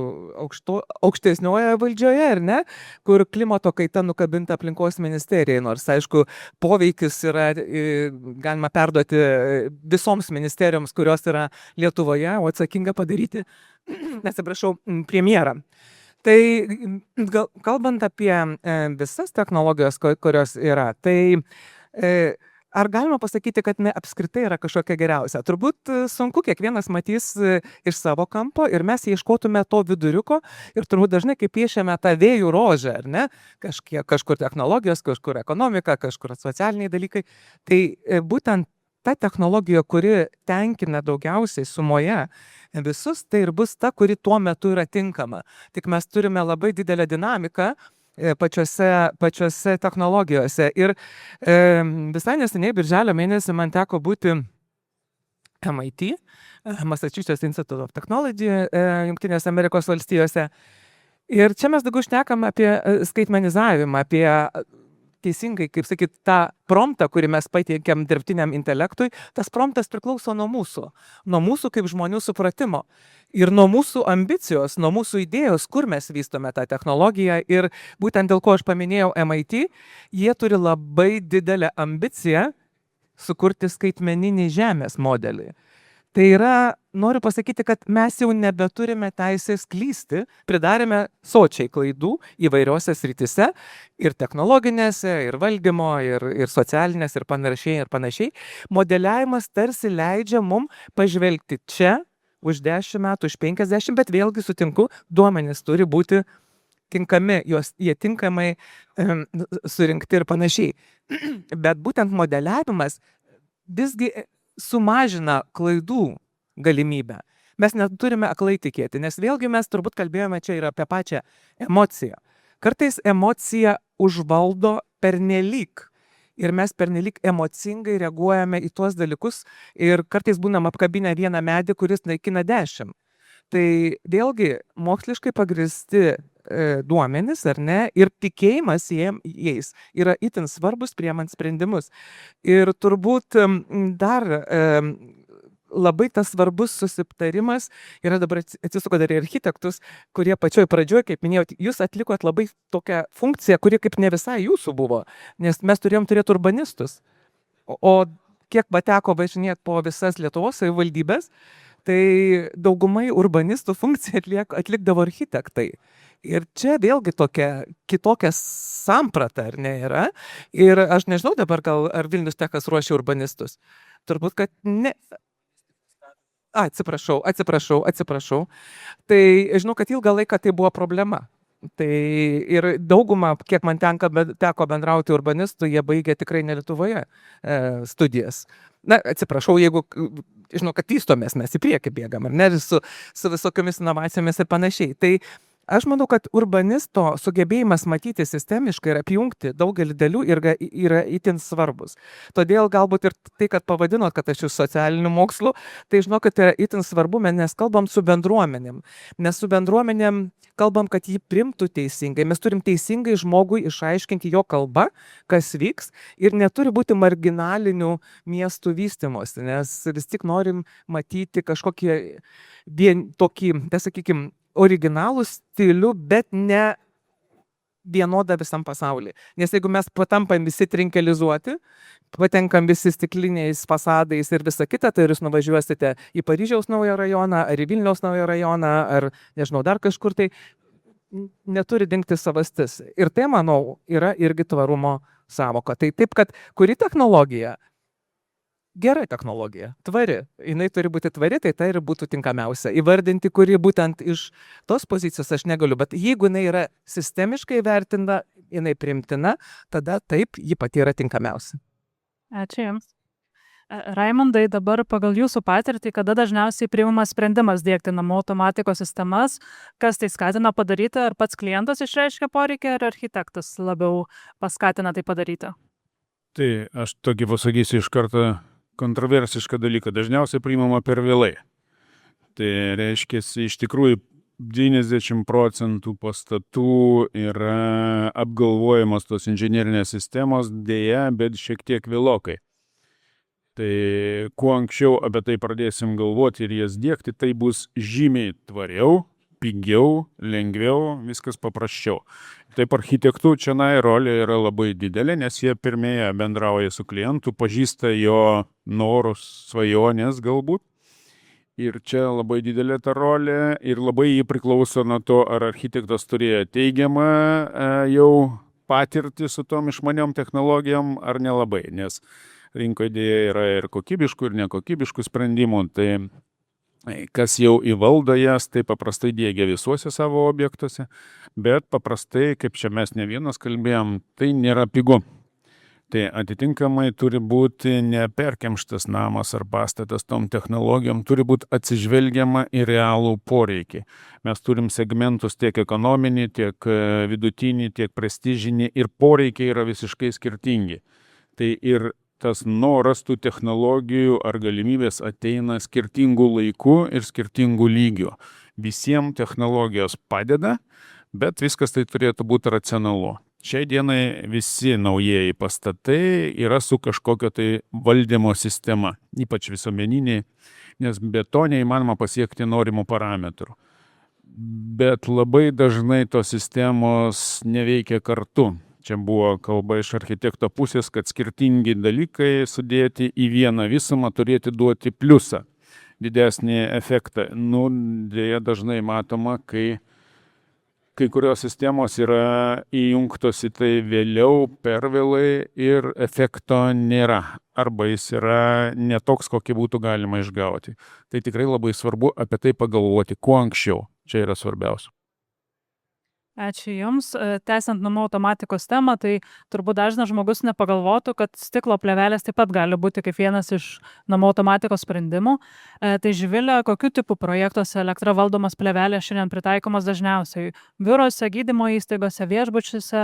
aukštesnioje valdžioje, ar ne, kur klimato kaita nukabinta aplinkos ministerijai, nors aišku, poveikis yra, galima perduoti visoms ministerijoms, kurios yra Lietuvoje, o atsakinga padaryti, nesiprašau, premjerą. Tai kalbant apie visas technologijos, kurios yra, tai ar galima pasakyti, kad ne apskritai yra kažkokia geriausia? Turbūt sunku, kiekvienas matys iš savo kampo ir mes ieškotume to viduriuko ir turbūt dažnai kaip piešiame tą vėjų rožę, ar ne? Kažkur technologijos, kažkur ekonomika, kažkur socialiniai dalykai. Tai būtent ta technologija, kuri tenkina daugiausiai sumoje visus, tai ir bus ta, kuri tuo metu yra tinkama. Tik mes turime labai didelę dinamiką pačiose technologijose. Ir visai neseniai, birželio mėnesį, man teko būti MIT, Massachusetts Institute of Technology, Jungtinėse Amerikos valstijose. Ir čia mes daugiau šnekam apie skaitmenizavimą, apie teisingai, kaip sakyt, tą promptą, kurį mes pateikiam dirbtiniam intelektui, tas promptas priklauso nuo mūsų kaip žmonių supratimo ir nuo mūsų ambicijos, nuo mūsų idėjos, kur mes vystome tą technologiją. Ir būtent dėl ko aš paminėjau MIT, jie turi labai didelę ambiciją sukurti skaitmeninį žemės modelį. Tai yra, noriu pasakyti, kad mes jau nebeturime teisės klysti, pridarėme sočiai klaidų įvairiose srityse, ir technologinėse, ir valdymo, ir socialinės, ir panašiai. Modeliavimas tarsi leidžia mum pažvelgti čia už 10 metų, už 50, bet vėlgi sutinku, duomenys turi būti tinkami, jie tinkamai surinkti ir panašiai. Bet būtent modeliavimas visgi sumažina klaidų galimybę. Mes neturime aklai tikėti, nes vėlgi mes turbūt kalbėjome čia ir apie pačią emociją. Kartais emocija užvaldo pernelyg ir mes pernelyg emocingai reaguojame į tuos dalykus ir kartais būnam apkabinę vieną medį, kuris naikina 10. Tai vėlgi moksliškai pagristi duomenys, ar ne, ir tikėjimas jais yra itin svarbus priimant sprendimus. Ir turbūt dar labai tas svarbus susitarimas yra, dabar atsisuko dar į architektus, kurie pačioj pradžioj, kaip minėjau, jūs atlikot labai tokią funkciją, kuri kaip ne visai jūsų buvo, nes mes turėjom turėti urbanistus. O kiek teko važinėti po visas Lietuvos savivaldybės, tai daugumai urbanistų funkciją atlikdavo architektai. Ir čia vėlgi tokia kitokia samprata, ar ne, yra. Ir aš nežinau dabar, gal ar Vilnius Techas ruošia urbanistus. Turbūt, kad ne. Atsiprašau. Tai žinau, kad ilgą laiką tai buvo problema. Tai ir dauguma, kiek man teko bendrauti urbanistų, jie baigė tikrai ne Lietuvoje studijas. Na, atsiprašau, jeigu, žinau, kad vystomės, mes į priekį bėgam, ar ne, su visokiamis inovacijomis ir panašiai. Tai aš manau, kad urbanisto sugebėjimas matyti sistemiškai ir apjungti daugelį dalių yra itin svarbus. Todėl galbūt ir tai, kad pavadinot, kad aš iš socialinių mokslų, tai žinokit, yra itin svarbu, nes kalbam su bendruomenėm. Nes su bendruomenėm kalbam, kad jį primtų teisingai. Mes turim teisingai žmogui išaiškinti jo kalbą, kas vyks, ir neturi būti marginalinių miestų vystymosi, nes vis tik norim matyti kažkokį tokį, tai sakykim, originalų stilių, bet ne vienodą visam pasaulyje. Nes jeigu mes patampam visi trinkelizuoti, patenkam visi stikliniais fasadais ir visa kita, tai jūs nuvažiuosite į Paryžiaus naują rajoną, ar į Vilniaus naują rajoną, ar nežinau, dar kažkur, tai neturi dingti savastis. Ir tai, manau, yra irgi tvarumo sąvoka. Tai taip, kad kuri technologija gera technologija, tvari. Jinai turi būti tvari, tai tai ir būtų tinkamiausia. Įvardinti, kuri būtent iš tos pozicijos aš negaliu, bet jeigu jinai yra sistemiškai vertinta, jinai priimtina, tada taip, ji pati yra tinkamiausia. Ačiū Jums. Raimundai, dabar pagal Jūsų patirtį, kada dažniausiai priimamas sprendimas diegti namų automatikos sistemas, kas tai skatina padaryti, ar pats klientas išreiškia poreikį, ar architektas labiau paskatina tai padaryti? Tai aš tokį pasakysiu iš karto kontroversišką dalyką. Dažniausiai priimama per vėlai. Tai reiškia, iš tikrųjų 90% pastatų yra apgalvojamos tos inžinierinės sistemos, dėja, bet šiek tiek vėlokai. Tai kuo anksčiau apie tai pradėsim galvoti ir jas diegti, tai bus žymiai tvariau, pigiau, lengviau, viskas paprasčiau. Taip architektų čianai rolė yra labai didelė, nes jie pirmieji bendrauja su klientu, pažįsta jo norus, svajonės galbūt. Ir čia labai didelė ta rolė ir labai jį priklauso nuo to, ar architektas turėjo teigiamą jau patirtį su tom išmaniom technologijom ar nelabai, nes rinkoje dėja yra ir kokybiškų, ir nekokybiškų sprendimų. Tai kas jau įvaldo jas, tai paprastai diegia visuose savo objektuose, bet paprastai, kaip čia mes ne vienas kalbėjom, tai nėra pigu. Tai atitinkamai turi būti neperkemštas namas ar pastatas tom technologijom, turi būti atsižvelgiama į realų poreikį. Mes turim segmentus tiek ekonominį, tiek vidutinį, tiek prestižinį ir poreikiai yra visiškai skirtingi. Tai ir tas noras tų technologijų ar galimybės ateina skirtingų laikų ir skirtingų lygių. Visiems technologijos padeda, bet viskas tai turėtų būti racionalu. Šiai dienai visi naujieji pastatai yra su kažkokio tai valdymo sistema, ypač visuomeniniai, nes be to neįmanoma pasiekti norimų parametrų. Bet labai dažnai tos sistemos neveikia kartu. Čia buvo kalba iš architekto pusės, kad skirtingi dalykai sudėti į vieną visumą turėti duoti pliusą, didesnį efektą. Dėja dažnai matoma, kai kurios sistemos yra įjungtos į tai vėliau, per vėlai ir efekto nėra. Arba jis yra netoks, kokį būtų galima išgauti. Tai tikrai labai svarbu apie tai pagalvoti, kuo anksčiau. Čia yra svarbiausia. Ačiū Jums. Tęsiant namų automatikos temą, tai turbūt dažnas žmogus nepagalvotų, kad stiklo plėvelės taip pat gali būti kaip vienas iš namų automatikos sprendimų. Tai Živilė, kokiu tipu projektuose elektra valdomas plėvelės šiandien pritaikomas dažniausiai? Biurose, gydymo įstaigose, viešbučiuose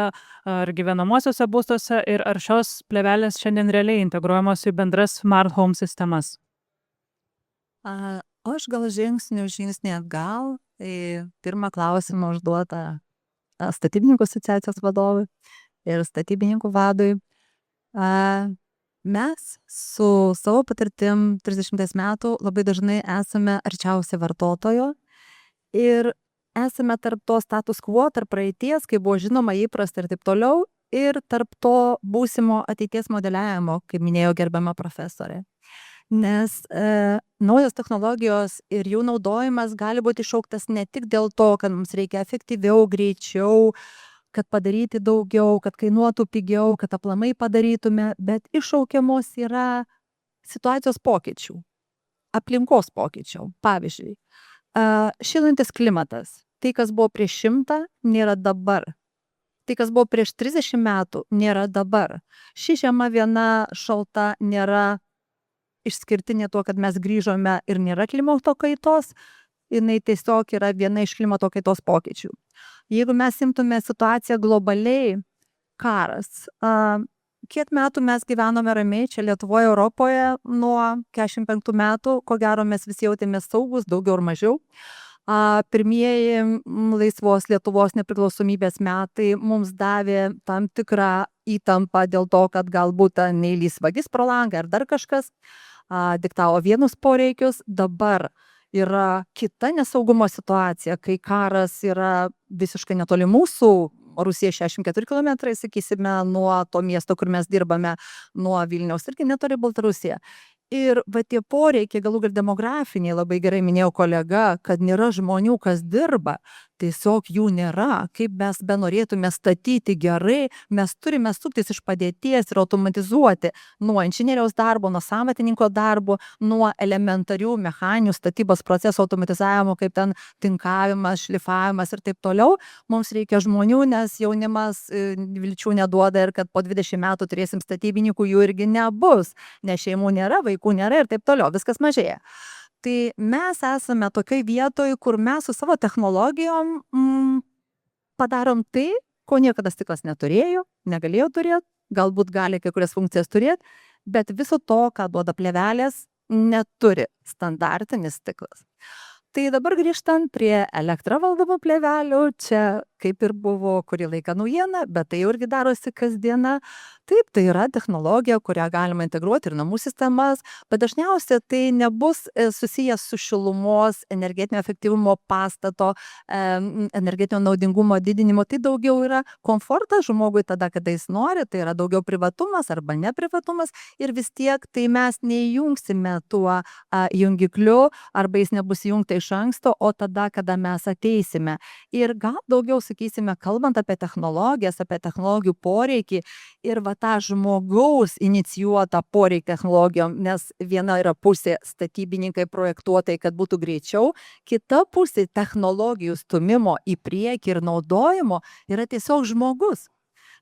ar gyvenamosiuose būstuose ir ar šios plėvelės šiandien realiai integruojamos į bendras smart home sistemas? O aš gal žingsnį atgal. Tai pirmą klausimą užduotą statybininkų asociacijos vadovui ir statybininkų vadui. Mes su savo patirtim 30 metų labai dažnai esame arčiausiai vartotojo ir esame tarp to status quo, tarp praeities, kai buvo žinoma įprasta ir taip toliau, ir tarp to būsimo ateities modeliavimo, kaip minėjo gerbiama profesorė. Nes naujos technologijos ir jų naudojimas gali būti iššauktas ne tik dėl to, kad mums reikia efektyviau, greičiau, kad padaryti daugiau, kad kainuotų pigiau, kad aplamai padarytume, bet iššaukiamos yra situacijos pokyčių, aplinkos pokyčių. Pavyzdžiui, šilantis klimatas. Tai, kas buvo prieš 100, nėra dabar. Tai, kas buvo prieš 30 metų, nėra dabar. Ši žiema viena šalta nėra išskirtinė tuo, kad mes grįžome ir nėra klimato kaitos, jinai tiesiog yra viena iš klimato kaitos pokyčių. Jeigu mes imtume situaciją globaliai, karas, kiek metų mes gyvenome ramiai čia Lietuvoje, Europoje, nuo 45 metų, ko gero mes visi jautėmės saugus, daugiau ar mažiau. Pirmieji laisvos Lietuvos nepriklausomybės metai mums davė tam tikrą įtampą dėl to, kad galbūt neįlys vagis pro langą ar dar kažkas, diktavo vienus poreikius. Dabar yra kita nesaugumo situacija, kai karas yra visiškai netoli mūsų, Rusija 64 km, sakysime, nuo to miesto, kur mes dirbame, nuo Vilniaus, irgi netoli Baltarusija. Ir va tie poreikiai, galų gal demografiniai, labai gerai minėjo kolega, kad nėra žmonių, kas dirba, tiesiog jų nėra. Kaip mes benorėtume statyti gerai, mes turime suktis iš padėties ir automatizuoti nuo inžinieriaus darbo, nuo samatininko darbo, nuo elementarių mechaninių statybos procesų automatizavimo, kaip ten tinkavimas, šlifavimas ir taip toliau. Mums reikia žmonių, nes jaunimas vilčių neduoda ir kad po 20 metų turėsim statybininkų, jų irgi nebus, nes šeimų nėra, vaikų nėra ir taip toliau, viskas mažėja. Tai mes esame tokioj vietoj, kur mes su savo technologijom padarom tai, ko niekada stiklas neturėjo, negalėjo turėti, galbūt gali kai kurias funkcijas turėti, bet viso to, ką duoda plėvelės, neturi standartinis stiklas. Tai dabar grįžtant prie elektra valdomų plėvelių, čia kaip ir buvo kurį laiką naujiena, bet tai jau irgi darosi kasdiena. Taip, tai yra technologija, kurią galima integruoti ir namų sistemas, bet dažniausiai tai nebus susijęs su šilumos, energetinio efektyvumo pastato, energetinio naudingumo didinimo. Tai daugiau yra komfortas žmogui tada, kada jis nori, tai yra daugiau privatumas arba neprivatumas ir vis tiek tai mes neįjungsime tuo jungikliu arba jis nebus įjungta iš anksto, o tada, kada mes ateisime. Ir gal daugiau, sakysime, kalbant apie technologijas, apie technologijų poreikį ir tą žmogaus inicijuotą poreikį technologijom, nes viena yra pusė statybininkai projektuotojai, kad būtų greičiau, kita pusė technologijų stumimo į priekį ir naudojimo yra tiesiog žmogus.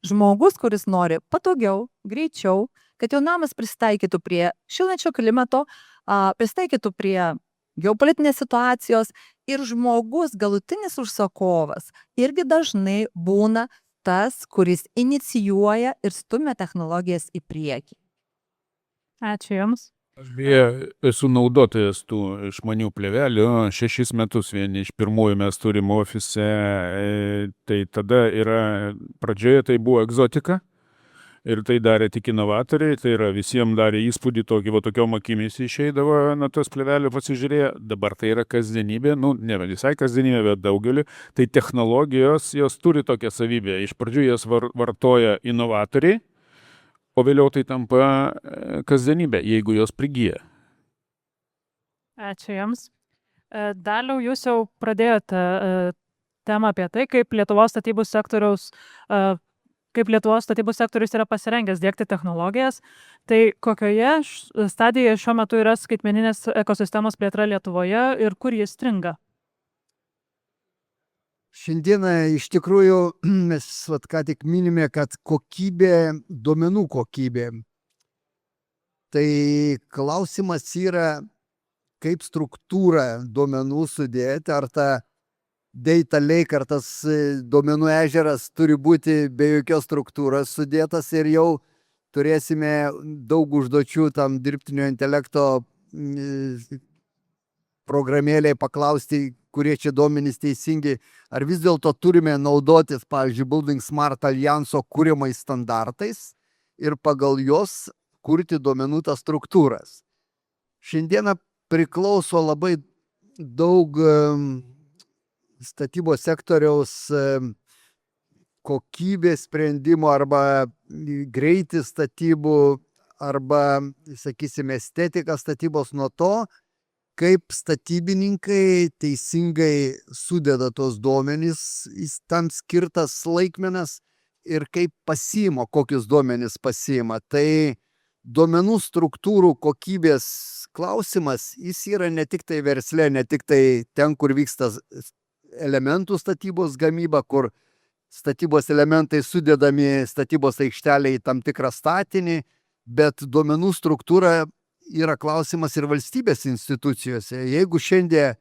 Žmogus, kuris nori patogiau, greičiau, kad jo namas pristaikytų prie šylančio klimato, pristaikytų prie geopolitinės situacijos ir žmogus, galutinis užsakovas, irgi dažnai būna tas, kuris inicijuoja ir stumia technologijas į priekį. Ačiū Jums. Aš beje esu naudotojas tų išmanių plėvelių, 6 metus vieni iš pirmųjų mes turim ofise, tai tada pradžioje tai buvo egzotika ir tai darė tik inovatoriai, tai yra visiems darė įspūdį tokį, tokiom akimis išeidavo nuo tos plėvelių pasižiūrėję, dabar tai yra kasdienybė, ne visai kasdienybė, bet daugeliu, tai technologijos, jos turi tokią savybę, iš pradžių jas vartoja inovatoriai, o vėliau tai tampa kasdienybė, jeigu jos prigyja. Ačiū Jums. Daliau, jūs jau pradėjote temą apie tai, kaip Lietuvos statybų sektorius yra pasirengęs diegti technologijas. Tai kokioje stadijoje šiuo metu yra skaitmeninės ekosistemos plėtra Lietuvoje ir kur jis stringa? Šiandieną iš tikrųjų mes ką tik minime, kad duomenų kokybė. Tai klausimas yra, kaip struktūrą duomenų sudėti, ar ta data lake, ar tas duomenų ežeras turi būti be jokios struktūros sudėtas ir jau turėsime daug užduočių tam dirbtinio intelekto programėlėje paklausti, kurie čia duomenys teisingi, ar vis dėlto turime naudotis, pavyzdžiui, Building Smart Aljanso kūrimais standartais ir pagal jos kurti duomenų tas struktūras. Šiandieną priklauso labai daug statybos sektoriaus kokybės sprendimo arba greitis statybų arba, sakysime, estetika statybos nuo to, kaip statybininkai teisingai sudeda tos duomenys į tam skirtas laikmenas ir kaip pasiima, kokius duomenys pasiima. Tai duomenų struktūrų kokybės klausimas, jis yra ne tik tai versle, ne tik tai ten, kur vyksta elementų statybos gamyba, kur statybos elementai sudedami statybos aikštelėje į tam tikrą statinį, bet duomenų struktūra yra klausimas ir valstybės institucijose. Jeigu šiandien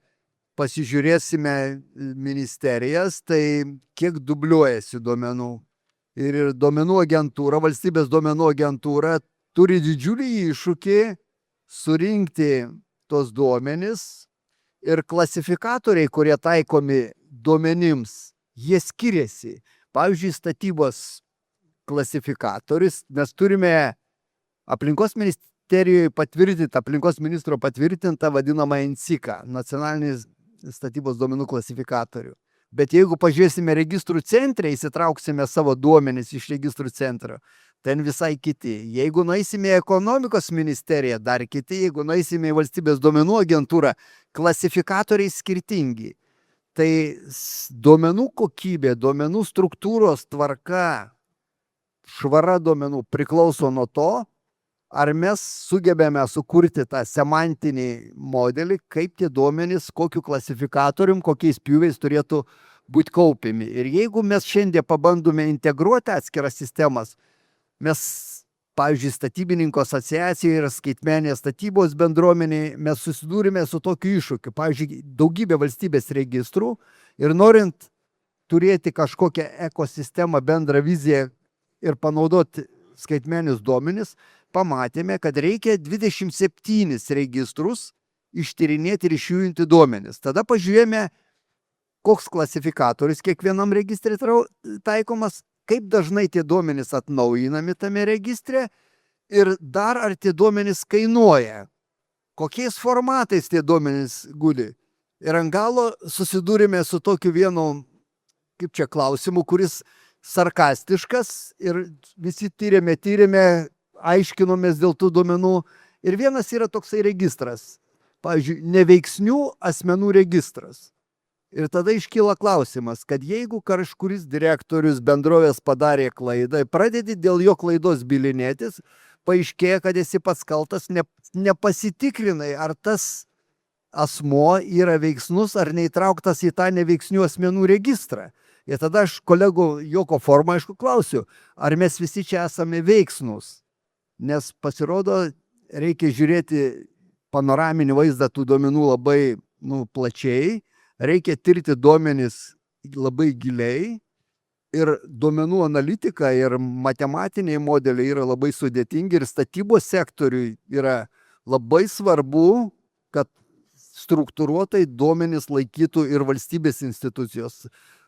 pasižiūrėsime ministerijas, tai kiek dubliuojasi duomenų. Ir duomenų agentūra, valstybės duomenų agentūra turi didžiulį iššūkį surinkti tos duomenis ir klasifikatoriai, kurie taikomi duomenims, jie skiriasi. Pavyzdžiui, statybos klasifikatorius, mes turime aplinkos ministerijoje patvirtintą, aplinkos ministro patvirtintą vadinamą NSICA, nacionalinį statybos duomenų klasifikatorių. Bet jeigu pažiūrėsime registrų centre, įsitrauksime savo duomenis iš registrų centro, ten visai kiti. Jeigu nueisime į ekonomikos ministeriją, dar kiti. Jeigu nueisime į valstybės duomenų agentūrą, klasifikatoriai skirtingi. Tai duomenų kokybė, duomenų struktūros tvarka, švara duomenų priklauso nuo to, ar mes sugebėme sukurti tą semantinį modelį, kaip tie duomenys, kokiu klasifikatorium, kokiais pjūviais turėtų būti kaupiami. Ir jeigu mes šiandien pabandome integruoti atskiras sistemas, mes, pavyzdžiui, statybininkų asociacijoje ir skaitmenės statybos bendruomenėje, mes susidūrėme su tokiu iššūkiu. Pavyzdžiui, daugybė valstybės registrų ir norint turėti kažkokią ekosistemą, bendrą viziją ir panaudoti skaitmenius duomenis, pamatėme, kad reikia 27 registrus ištyrinėti ir išjudinti duomenis. Tada pažiūrėjome, koks klasifikatorius kiekvienam registrui taikomas, kaip dažnai tie duomenys atnaujinami tame registre ir dar ar tie duomenys kainuoja, kokiais formatais tie duomenys guli. Ir ant galo susidūrėme su tokiu vienu, kaip čia, klausimu, kuris sarkastiškas ir visi tyrėme, aiškinomės dėl tų duomenų. Ir vienas yra toksai registras, pavyzdžiui, neveiksnių asmenų registras. Ir tada iškyla klausimas, kad jeigu kažkuris direktorius bendrovės padarė klaidą, pradedi dėl jo klaidos bylinėtis, paaiškėja, kad esi pats kaltas, nepasitikrinai, ar tas asmuo yra veiksnus ar neįtrauktas į tą neveiksnių asmenų registrą. Ir tada aš kolegų juoko formą, aišku, klausiu, ar mes visi čia esame veiksnus. Nes pasirodo, reikia žiūrėti panoraminį vaizdą tų duomenų labai plačiai, reikia tirti duomenis labai giliai ir duomenų analitika ir matematiniai modeliai yra labai sudėtingi ir statybos sektoriui yra labai svarbu, kad struktūruotai duomenis laikytų ir valstybės institucijos,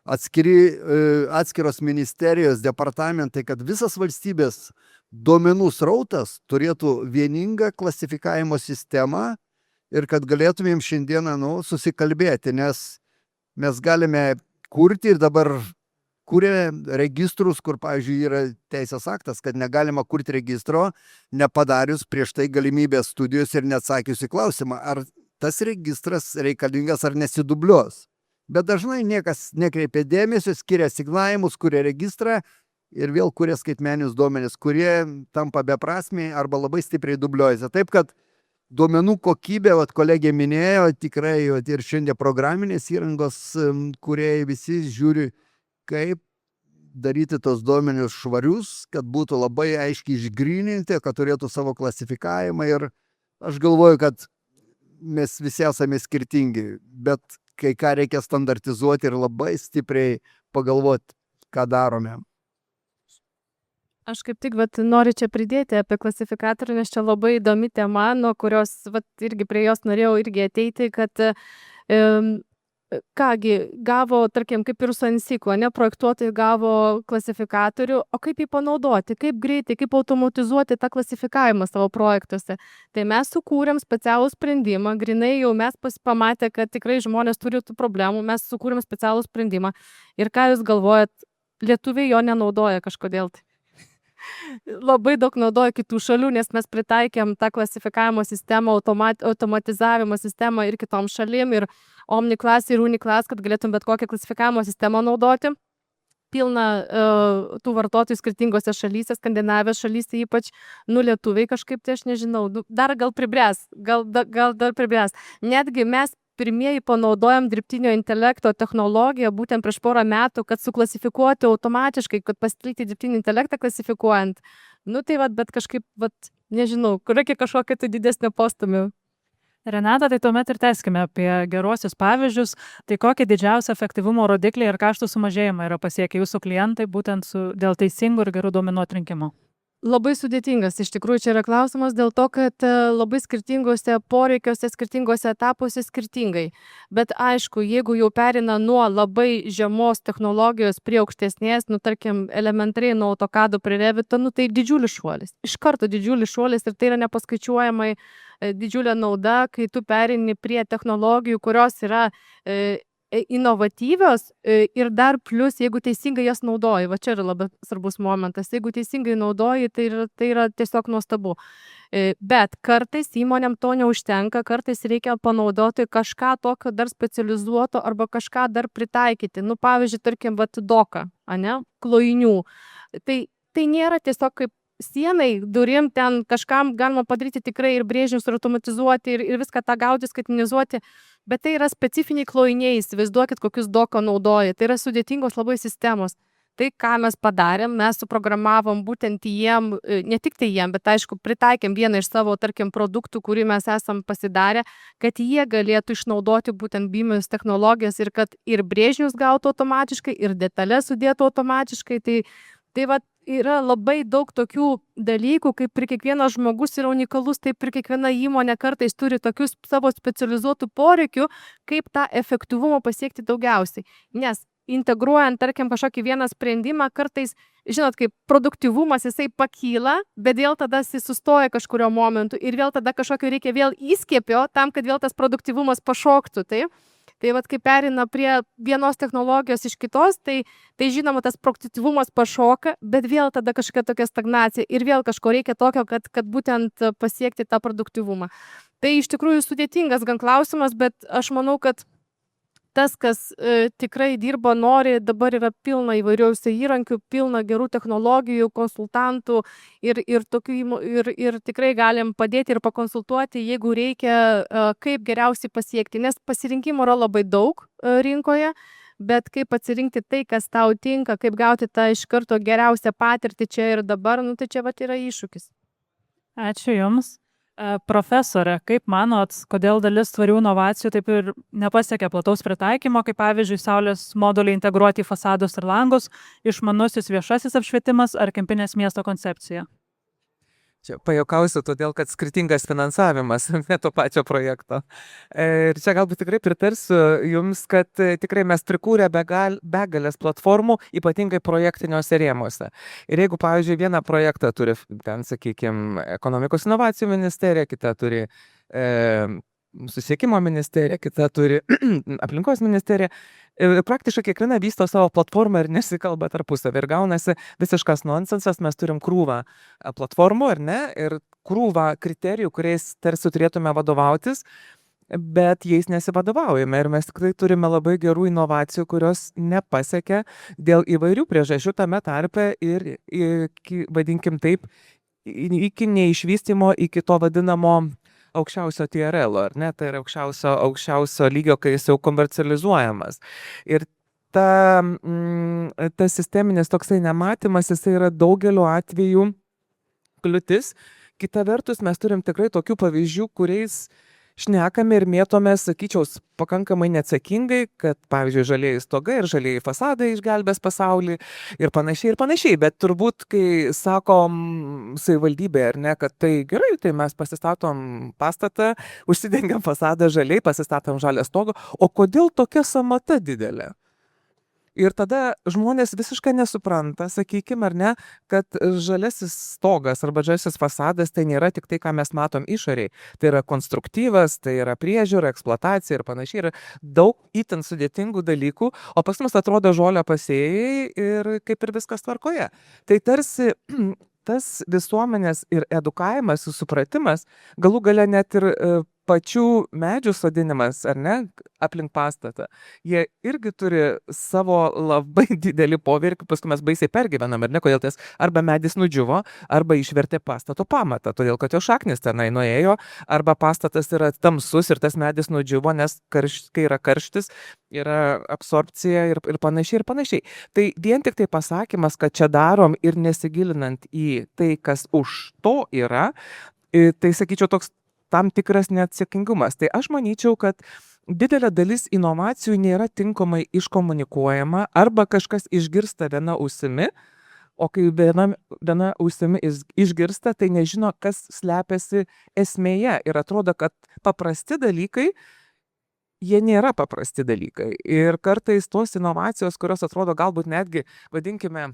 atskiros ministerijos, departamentai, kad visas valstybės duomenų srautas turėtų vieningą klasifikavimo sistemą ir kad galėtumėm šiandieną susikalbėti, nes mes galime kurti ir dabar kuria registrus, kur, pavyzdžiui, yra teisės aktas, kad negalima kurti registro, nepadarius prieš tai galimybės studijos ir neatsakius į klausimą, ar tas registras reikalingas ar nesidubliuos. Bet dažnai niekas nekreipia dėmesio, skiria signavimus, kuria registrą ir vėl kuria skaitmeninius duomenis, kurie tampa beprasmiai arba labai stipriai dubliuojasi. Taip, kad duomenų kokybė, kolegė minėjo, tikrai ir šiandien programinės įrangos, kurie visi žiūri, kaip daryti tos duomenis švarius, kad būtų labai aiškiai išgryninti, kad turėtų savo klasifikavimą. Ir aš galvoju, kad mes visi esame skirtingi, bet kai ką reikia standartizuoti ir labai stipriai pagalvoti, ką darome. Aš kaip tik noriu čia pridėti apie klasifikatorių, nes čia labai įdomi tema, nuo kurios irgi prie jos norėjau irgi ateiti, kad kągi gavo, tarkim, kaip ir su Ansiku, projektuotojai gavo klasifikatorių, o kaip jį panaudoti, kaip greitai, kaip automatizuoti tą klasifikavimą savo projektuose. Tai mes sukūrėm specialų sprendimą, grinai jau mes pamatę, kad tikrai žmonės turi tų problemų, mes sukūrėm specialų sprendimą. Ir ką jūs galvojat, lietuviai jo nenaudoja kažkodėl. Labai daug naudoja kitų šalių, nes mes pritaikėm tą klasifikavimo sistemą, automatizavimo sistemą ir kitom šalim, ir OmniClass ir UniClass, kad galėtum bet kokią klasifikavimo sistemą naudoti. Pilna tų vartotojų skirtingose šalyse, Skandinavijos šalyse ypač, lietuviai kažkaip, tai aš nežinau, dar gal pribręs, gal dar pribręs. Netgi mes pirmieji panaudojam dirbtinio intelekto technologiją būtent prieš porą metų, kad suklasifikuoti automatiškai, kad pasitelkti dirbtinį intelektą klasifikuojant. Tai bet kažkaip, nežinau, kur reikia kažkokio tai didesnio postūmio. Renata, tai tuomet ir tęskime apie geruosius pavyzdžius. Tai kokie didžiausi efektyvumo rodikliai ir kaštų sumažėjimai yra pasiekę jūsų klientai būtent dėl teisingų ir gerų duomenų atrinkimo? Labai sudėtingas, iš tikrųjų čia yra klausimas dėl to, kad labai skirtingose poreikiuose, skirtingose etapuose skirtingai. Bet aišku, jeigu jau perina nuo labai žemos technologijos prie aukštesnės, tarkim, elementariai nuo AutoCAD prie Revito, tai didžiulis šuolis. Iš karto didžiulis šuolis ir tai yra nepaskaičiuojamai didžiulė nauda, kai tu perini prie technologijų, kurios yra inovatyvios ir dar plus, jeigu teisingai jas naudoji, va čia yra labai svarbus momentas, jeigu teisingai naudoji, tai yra tiesiog nuostabu. Bet kartais įmonėm to neužtenka, kartais reikia panaudoti kažką tokio dar specializuoto arba kažką dar pritaikyti. Nu, pavyzdžiui, tarkim, doką, ane, klojinių. Tai nėra tiesiog kaip sienai, durim, ten kažkam galima padaryti tikrai ir brėžinius, ir automatizuoti, ir viską tą gauti, skaitmenizuoti, bet tai yra specifiniai klojiniai, įsivaizduokit, kokius doką naudoja, tai yra sudėtingos labai sistemos. Tai, ką mes padarėm, mes suprogramavom būtent jiem, ne tik tai jiem, bet aišku, pritaikėm vieną iš savo, tarkim, produktų, kurį mes esam pasidarę, kad jie galėtų išnaudoti būtent BIMIS technologijas ir kad ir brėžinius gautų automatiškai, ir detalės sudėtų automatiškai. Tai va, yra labai daug tokių dalykų, kaip ir kiekvienas žmogus yra unikalus, taip ir kiekviena įmonė kartais turi tokius savo specializuotų poreikių, kaip tą efektyvumą pasiekti daugiausiai. Nes integruojant, tarkim, kažkokį vieną sprendimą, kartais, žinot, kaip produktyvumas jisai pakyla, bet vėl tada jisai sustoja kažkurio momentu ir vėl tada kažkokio reikia vėl įskiepio tam, kad vėl tas produktyvumas pašoktų, taip? Tai vat, kai perina prie vienos technologijos iš kitos, tai žinoma, tas produktyvumas pašoka, bet vėl tada kažkokia tokia stagnacija ir vėl kažko reikia tokio, kad būtent pasiekti tą produktyvumą. Tai iš tikrųjų sudėtingas gan klausimas, bet aš manau, kad tas, kas tikrai dirba, nori, dabar yra pilna įvairiausių įrankių, pilna gerų technologijų, konsultantų ir tikrai galim padėti ir pakonsultuoti, jeigu reikia, kaip geriausiai pasiekti, nes pasirinkimo yra labai daug rinkoje, bet kaip atsirinkti tai, kas tau tinka, kaip gauti tą iš karto geriausią patirtį čia ir dabar, nu tai čia vat yra iššūkis. Ačiū Jums. Profesorė, kaip manot, kodėl dalis tvarių inovacijų taip ir nepasiekia plataus pritaikymo, kaip pavyzdžiui, saulės moduliai integruoti į fasadus ir langus, išmanusis viešasis apšvietimas ar kempinės miesto koncepcija? Čia pajuokausiu, todėl kad skirtingas finansavimas, ne to pačio projekto. Ir čia galbūt tikrai pritarsiu Jums, kad tikrai mes prikūrė begalės platformų, ypatingai projektiniuose rėmuose. Ir jeigu, pavyzdžiui, vieną projektą turi, ten, sakykime, ekonomikos inovacijų ministerija, kita turi susisiekimo ministerija, kita turi aplinkos ministerija, praktiškai kiekviena vysto savo platformą ir nesikalba tarpusavį. Ir gaunasi visiškas nonsensas, mes turim krūvą platformų, ar ne, ir krūvą kriterijų, kuriais tarsi turėtume vadovautis, bet jais nesivadovaujame. Ir mes tikrai turime labai gerų inovacijų, kurios nepasiekia dėl įvairių priežasčių tame tarpe ir, vadinkim taip, iki neišvystymo, iki to vadinamo aukščiausio TRL, ar ne, tai yra aukščiausio lygio, kai jis jau komercializuojamas. Ir ta sisteminis toksai nematymas, jis yra daugeliu atveju kliūtis. Kita vertus, mes turim tikrai tokių pavyzdžių, kuriais šnekame ir mėtome, sakyčiau, pakankamai neatsakingai, kad, pavyzdžiui, žalieji stogai ir žalieji fasadai išgelbės pasaulį ir panašiai. Bet turbūt, kai sakom savivaldybė, ar ne, kad tai gerai, tai mes pasistatom pastatą, užsidengiam fasadą žaliai, pasistatom žalią stogą, o kodėl tokia sąmata didelė? Ir tada žmonės visiškai nesupranta, sakykime, ar ne, kad žaliasis stogas arba žaliasis fasadas tai nėra tik tai, ką mes matom išoriai. Tai yra konstruktyvas, tai yra priežiūra, eksploatacija ir panašiai. Yra daug itin sudėtingų dalykų, o pas mus atrodo žolę pasėjai ir kaip ir viskas tvarkoje. Tai tarsi tas visuomenės ir edukavimas, supratimas, galų gale net ir pačių medžių sodinimas, ar ne, aplink pastatą, jie irgi turi savo labai didelį poveikį, paskui mes baisiai pergyvenam, ar ne, kodėl tas arba medis nudžiuvo, arba išvertė pastato pamatą, todėl kad jo šaknis tenai nuėjo, arba pastatas yra tamsus ir tas medis nudžiuvo, nes kai yra karštis, yra absorpcija ir panašiai. Tai vien tik tai pasakymas, kad čia darom ir nesigilinant į tai, kas už to yra, tai sakyčiau toks tam tikras neatsakingumas. Tai aš manyčiau, kad didelė dalis inovacijų nėra tinkamai iškomunikuojama arba kažkas išgirsta viena ausimi, o kai viena ausimi išgirsta, tai nežino, kas slepiasi esmėje ir atrodo, kad paprasti dalykai, jie nėra paprasti dalykai. Ir kartais tos inovacijos, kurios atrodo galbūt netgi, vadinkime,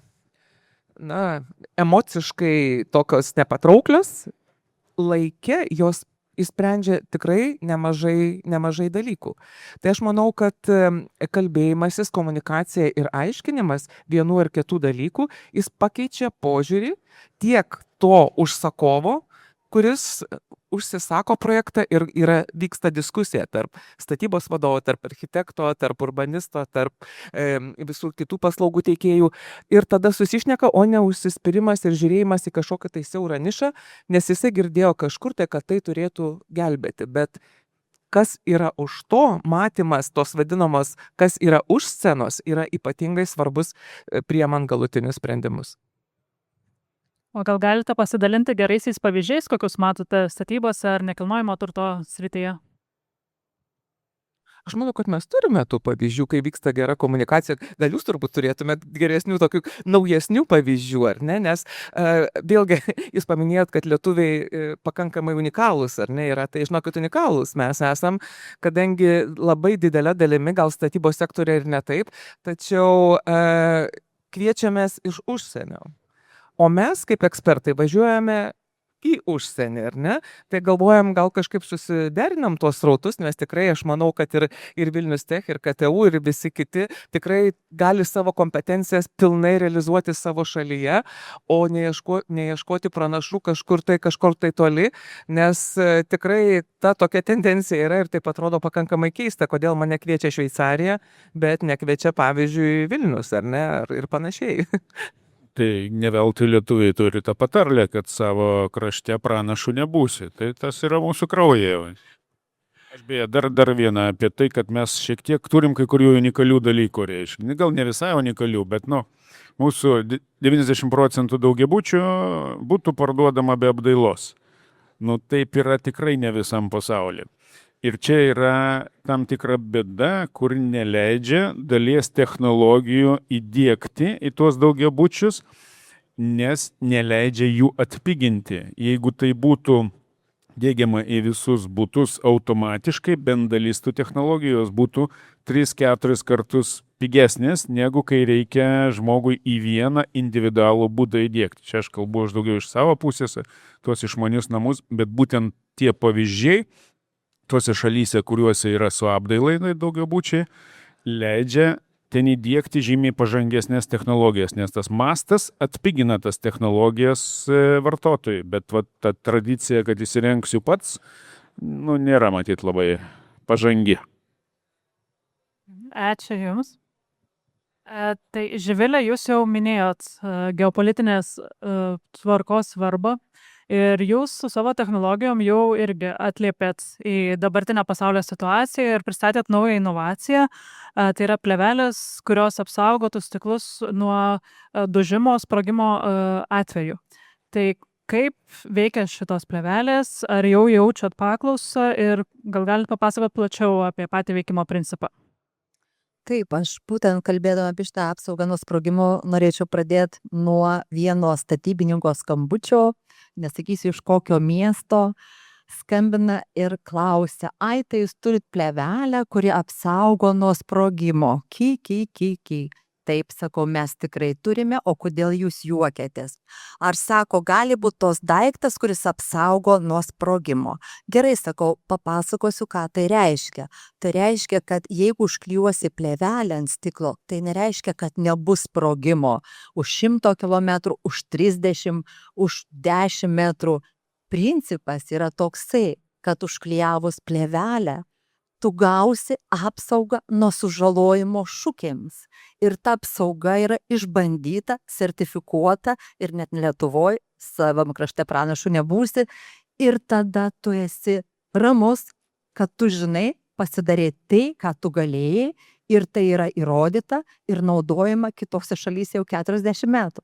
emociškai tokios nepatrauklios, laike jos išsprendžia tikrai nemažai dalykų. Tai aš manau, kad kalbėjimasis, komunikacija ir aiškinimas vienų ar kitų dalykų, jis pakeičia požiūrį tiek to užsakovo, kuris užsisako projektą ir vyksta diskusija tarp statybos vadovo, tarp architekto, tarp urbanisto, tarp visų kitų paslaugų teikėjų. Ir tada susišneka, o ne užsispyrimas ir žiūrėjimas į kažkokią tai siaurą nišą, nes jisai girdėjo kažkur tai, kad tai turėtų gelbėti. Bet kas yra už to, matymas tos vadinamos, kas yra už scenos, yra ypatingai svarbus priimant galutinius sprendimus. O gal galite pasidalinti geraisiais pavyzdžiais, kokius matote statybose ar nekilnojamo turto srityje? Aš manau, kad mes turime tų pavyzdžių, kai vyksta gera komunikacija. Gal jūs turbūt turėtumėt geresnių, tokių naujesnių pavyzdžių, ar ne? Nes vėlgi, jūs paminėjot, kad lietuviai pakankamai unikalūs, ar ne? Yra, tai žinokit, unikalūs mes esam, kadangi labai didelė dalimi, gal statybos sektorė ir ne taip, tačiau kviečiamės iš užsienio. O mes, kaip ekspertai, važiuojame į užsienį, ar ne? Tai galvojam, gal kažkaip susiderinam tuos srautus, nes tikrai aš manau, kad ir Vilnius Tech, ir KTU, ir visi kiti tikrai gali savo kompetencijas pilnai realizuoti savo šalyje, o neieškoti pranašų kažkur tai toli, nes tikrai ta tokia tendencija yra ir taip atrodo pakankamai keista, kodėl mane kviečia Šveicarija, bet nekviečia, pavyzdžiui, Vilnius, ar ne? Ir panašiai. Tai ne veltui lietuviai turi tą patarlę, kad savo krašte pranašų nebūsi. Tai tas yra mūsų kraujyje. Aš beje dar vieną apie tai, kad mes šiek tiek turim kai kurių unikalių dalykų, reiškia. Gal ne visai unikalių, bet mūsų 90% daugiabučių būtų parduodama be apdailos. Taip yra tikrai ne visam pasaulyje. Ir čia yra tam tikra bėda, kur neleidžia dalies technologijų įdiegti į tuos daugiabučius, nes neleidžia jų atpiginti. Jeigu tai būtų diegiama į visus butus automatiškai, bent dalis tų technologijos būtų 3-4 kartus pigesnės, negu kai reikia žmogui į vieną individualų būdą įdiegti. Čia aš kalbu daugiau iš savo pusės, tuos išmanius namus, bet būtent tie pavyzdžiai, tuose šalyse, kuriuose yra su apdailai daugiabučiai, leidžia ten įdiegti žymiai pažangesnės technologijas, nes tas mastas atpigina tas technologijas vartotojai, bet ta tradicija, kad įsirengsiu pats, nėra matyt labai pažangi. Ačiū Jums. Tai Živilė, jūs jau minėjot geopolitinės tvarkos svarbą. Ir jūs su savo technologijom jau irgi atliepėt į dabartinę pasaulio situaciją ir pristatėt naują inovaciją. Tai yra plėvelės, kurios apsaugotų stiklus nuo dužimo, sprogimo atveju. Tai kaip veikia šitos plėvelės, ar jau jaučiat paklausą ir gal galite papasakoti plačiau apie patį veikimo principą? Taip, aš būtent kalbėdama apie šitą apsaugą nuo sprogimo norėčiau pradėti nuo vieno statybininko skambučio, nesakysiu iš kokio miesto, skambina ir klausia, tai jūs turit plėvelę, kuri apsaugo nuo sprogimo. Ky. Taip, sakau, mes tikrai turime, o kodėl jūs juokiatės? Ar sako, gali būti tos daiktas, kuris apsaugo nuo sprogimo? Gerai, sakau, papasakosiu, ką tai reiškia. Tai reiškia, kad jeigu užklijuosi plėvelę ant stiklo, tai nereiškia, kad nebus sprogimo už 100 km, už 30, už 10 metrų. Principas yra toksai, kad užklijavus plėvelę, tu gausi apsaugą nuo sužalojimo šukėms. Ir ta apsauga yra išbandyta, sertifikuota ir net Lietuvoje savam krašte pranašu nebūsi. Ir tada tu esi ramus, kad tu žinai, pasidarė tai, ką tu galėjai, ir tai yra įrodyta ir naudojama kitose šalyse jau 40 metų.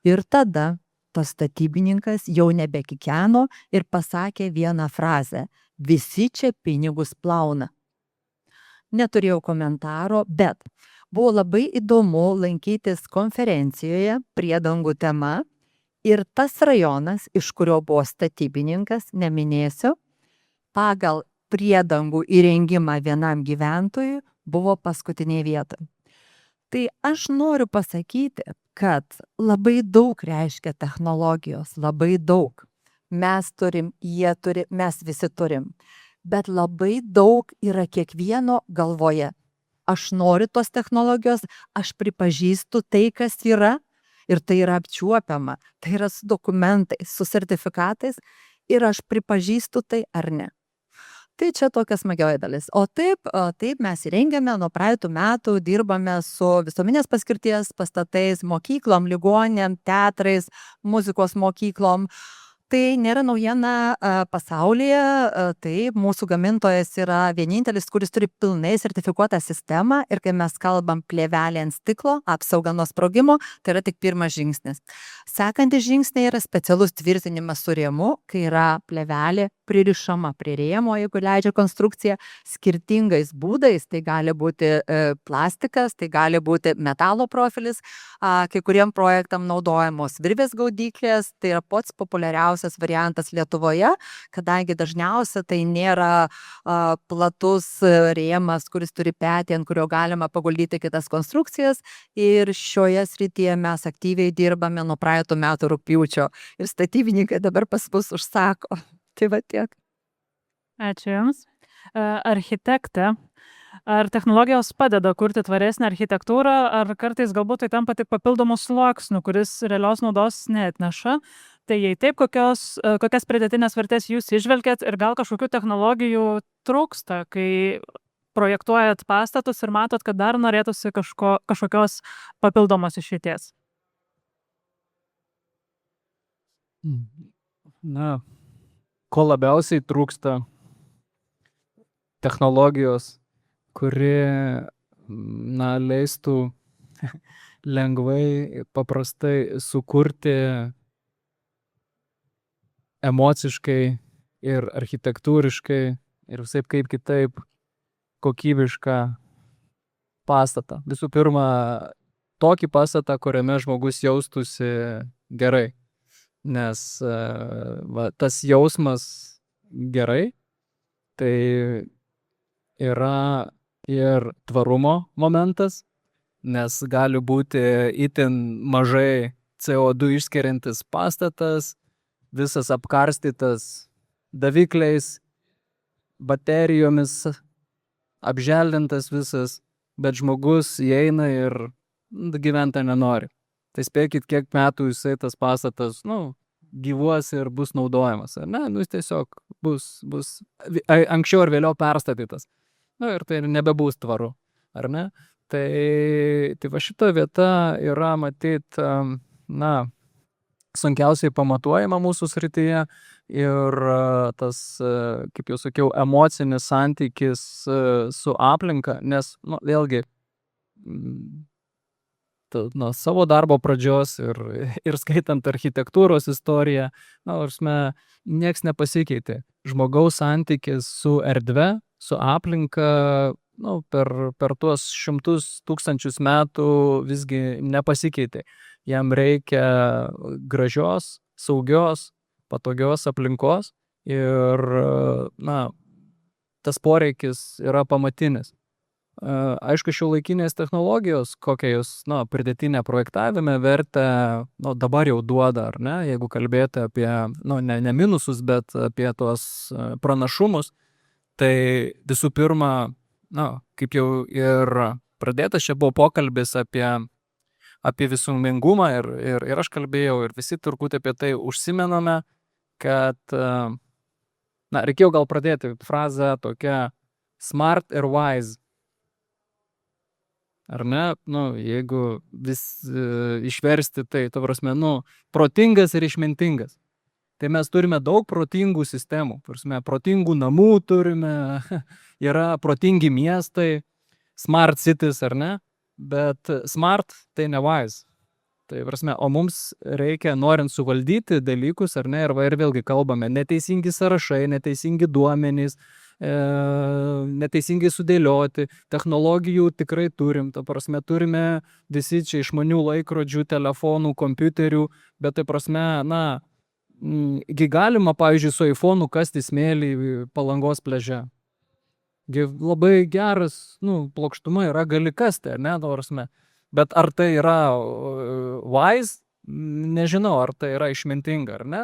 Ir tada tas statybininkas jau nebekikeno ir pasakė vieną frazę: visi čia pinigus plauna. Neturėjau komentaro, bet buvo labai įdomu lankytis konferencijoje priedangų tema ir tas rajonas, iš kurio buvo statybininkas, neminėsiu, pagal priedangų įrengimą vienam gyventojui buvo paskutinėje vietoje. Tai aš noriu pasakyti, kad labai daug reiškia technologijos, labai daug. mes turim, jie turi, mes visi turim. Bet labai daug yra kiekvieno galvoje. Aš noriu tos technologijos, aš pripažįstu tai, kas yra, ir tai yra apčiuopiama, tai yra su dokumentais, su sertifikatais, ir aš pripažįstu tai ar ne. Tai čia tokia smagioji dalis. O taip mes įrengiame, nuo praeitų metų dirbame su visuomenės paskirties pastatais, mokyklom, ligoninėm, teatrais, muzikos mokyklom. Tai nėra naujiena pasaulyje, taip, mūsų gamintojas yra vienintelis, kuris turi pilnai sertifikuotą sistemą, ir kai mes kalbam plėvelė ant stiklo, apsauga nuo sprogimo, tai yra tik pirmas žingsnis. Sekantis žingsniai yra specialus tvirtinimas su rėmu, kai yra plėvelė pririšama prie rėmo, jeigu leidžia konstrukcija, skirtingais būdais. Tai gali būti plastikas, tai gali būti metalo profilis, kai kuriem projektam naudojamos virvės gaudyklės, tai yra pats populiariausias variantas Lietuvoje, kadangi dažniausia tai nėra platus rėmas, kuris turi petį, ant kurio galima paguldyti kitas konstrukcijas, ir šioje srityje mes aktyviai dirbame nuo praeitų metų rugpjūčio ir statybininkai dabar pas mus užsako. Tai va tiek. Ačiū Jums. Architektė, ar technologijos padeda kurti tvaresnę architektūrą, ar kartais galbūt tai tampa tik papildomų sluoksnių, kuris realios naudos neatneša? Tai jei taip, kokias pridėtinės vertės jūs įžvelgiat, ir gal kažkokių technologijų trūksta, kai projektuojat pastatus ir matot, kad dar norėtųsi kažkokios papildomos išeities? Na, ko labiausiai trūksta technologijos, kuri, leistų lengvai, paprastai sukurti emociškai ir architektūriškai ir visaip kaip kitaip kokybišką pastatą. Visų pirma, tokį pastatą, kuriame žmogus jaustųsi gerai. Nes tas jausmas gerai, tai yra ir tvarumo momentas, nes gali būti itin mažai CO2 išskiriantis pastatas, visas apkarstytas davikliais, baterijomis, apželdintas visas, bet žmogus įeina ir gyventi nenori. Tai spėkit, kiek metų jisai tas pastatas, gyvuos ir bus naudojamas, ar ne? Jis tiesiog bus anksčiau ar vėliau perstatytas. Ir tai nebebus tvaru, ar ne? Tai va šita vieta yra, matyt, sunkiausiai pamatuojama mūsų srityje, ir tas, kaip jau sakiau, emocinis santykis su aplinka, nes, vėlgi, nuo savo darbo pradžios ir skaitant architektūros istoriją, nieks nepasikeitė. Žmogaus santykis su erdve, su aplinka, per tuos 100 000 metų visgi nepasikeitė. Jam reikia gražios, saugios, patogios aplinkos, ir, tas poreikis yra pamatinis. Aišku, šiuolaikinės technologijos, kokią jūs, pridėtinę projektavime vertę, dabar jau duoda, ar ne, jeigu kalbėti apie, ne minusus, bet apie tuos pranašumus, tai visų pirma, kaip jau ir pradėtas, čia buvo pokalbis apie visumingumą, ir aš kalbėjau, ir visi turbūt apie tai užsimename, kad, reikėjo gal pradėti frazę tokia smart ir wise. Ar ne? Jeigu vis išversti tai, prasme, protingas ir išmintingas. Tai mes turime daug protingų sistemų, prasme, protingų namų turime, yra protingi miestai, smart cities, ar ne? Bet smart tai ne wise. Tai prasme, o mums reikia, norint suvaldyti dalykus, ar ne, ir vėlgi kalbame, neteisingi sąrašai, neteisingi duomenys, neteisingai sudėlioti, technologijų tikrai turim, ta prasme, turime visi čia išmanių laikrodžių, telefonų, kompiuterių, bet tai prasme, galima, pavyzdžiui, su iPhone'u kasti smėlį Palangos pliaže. Labai geras, plokštuma yra, gali kasti, ar ne, ta prasme. Bet ar tai yra wise, nežinau, ar tai yra išmintinga, ar ne?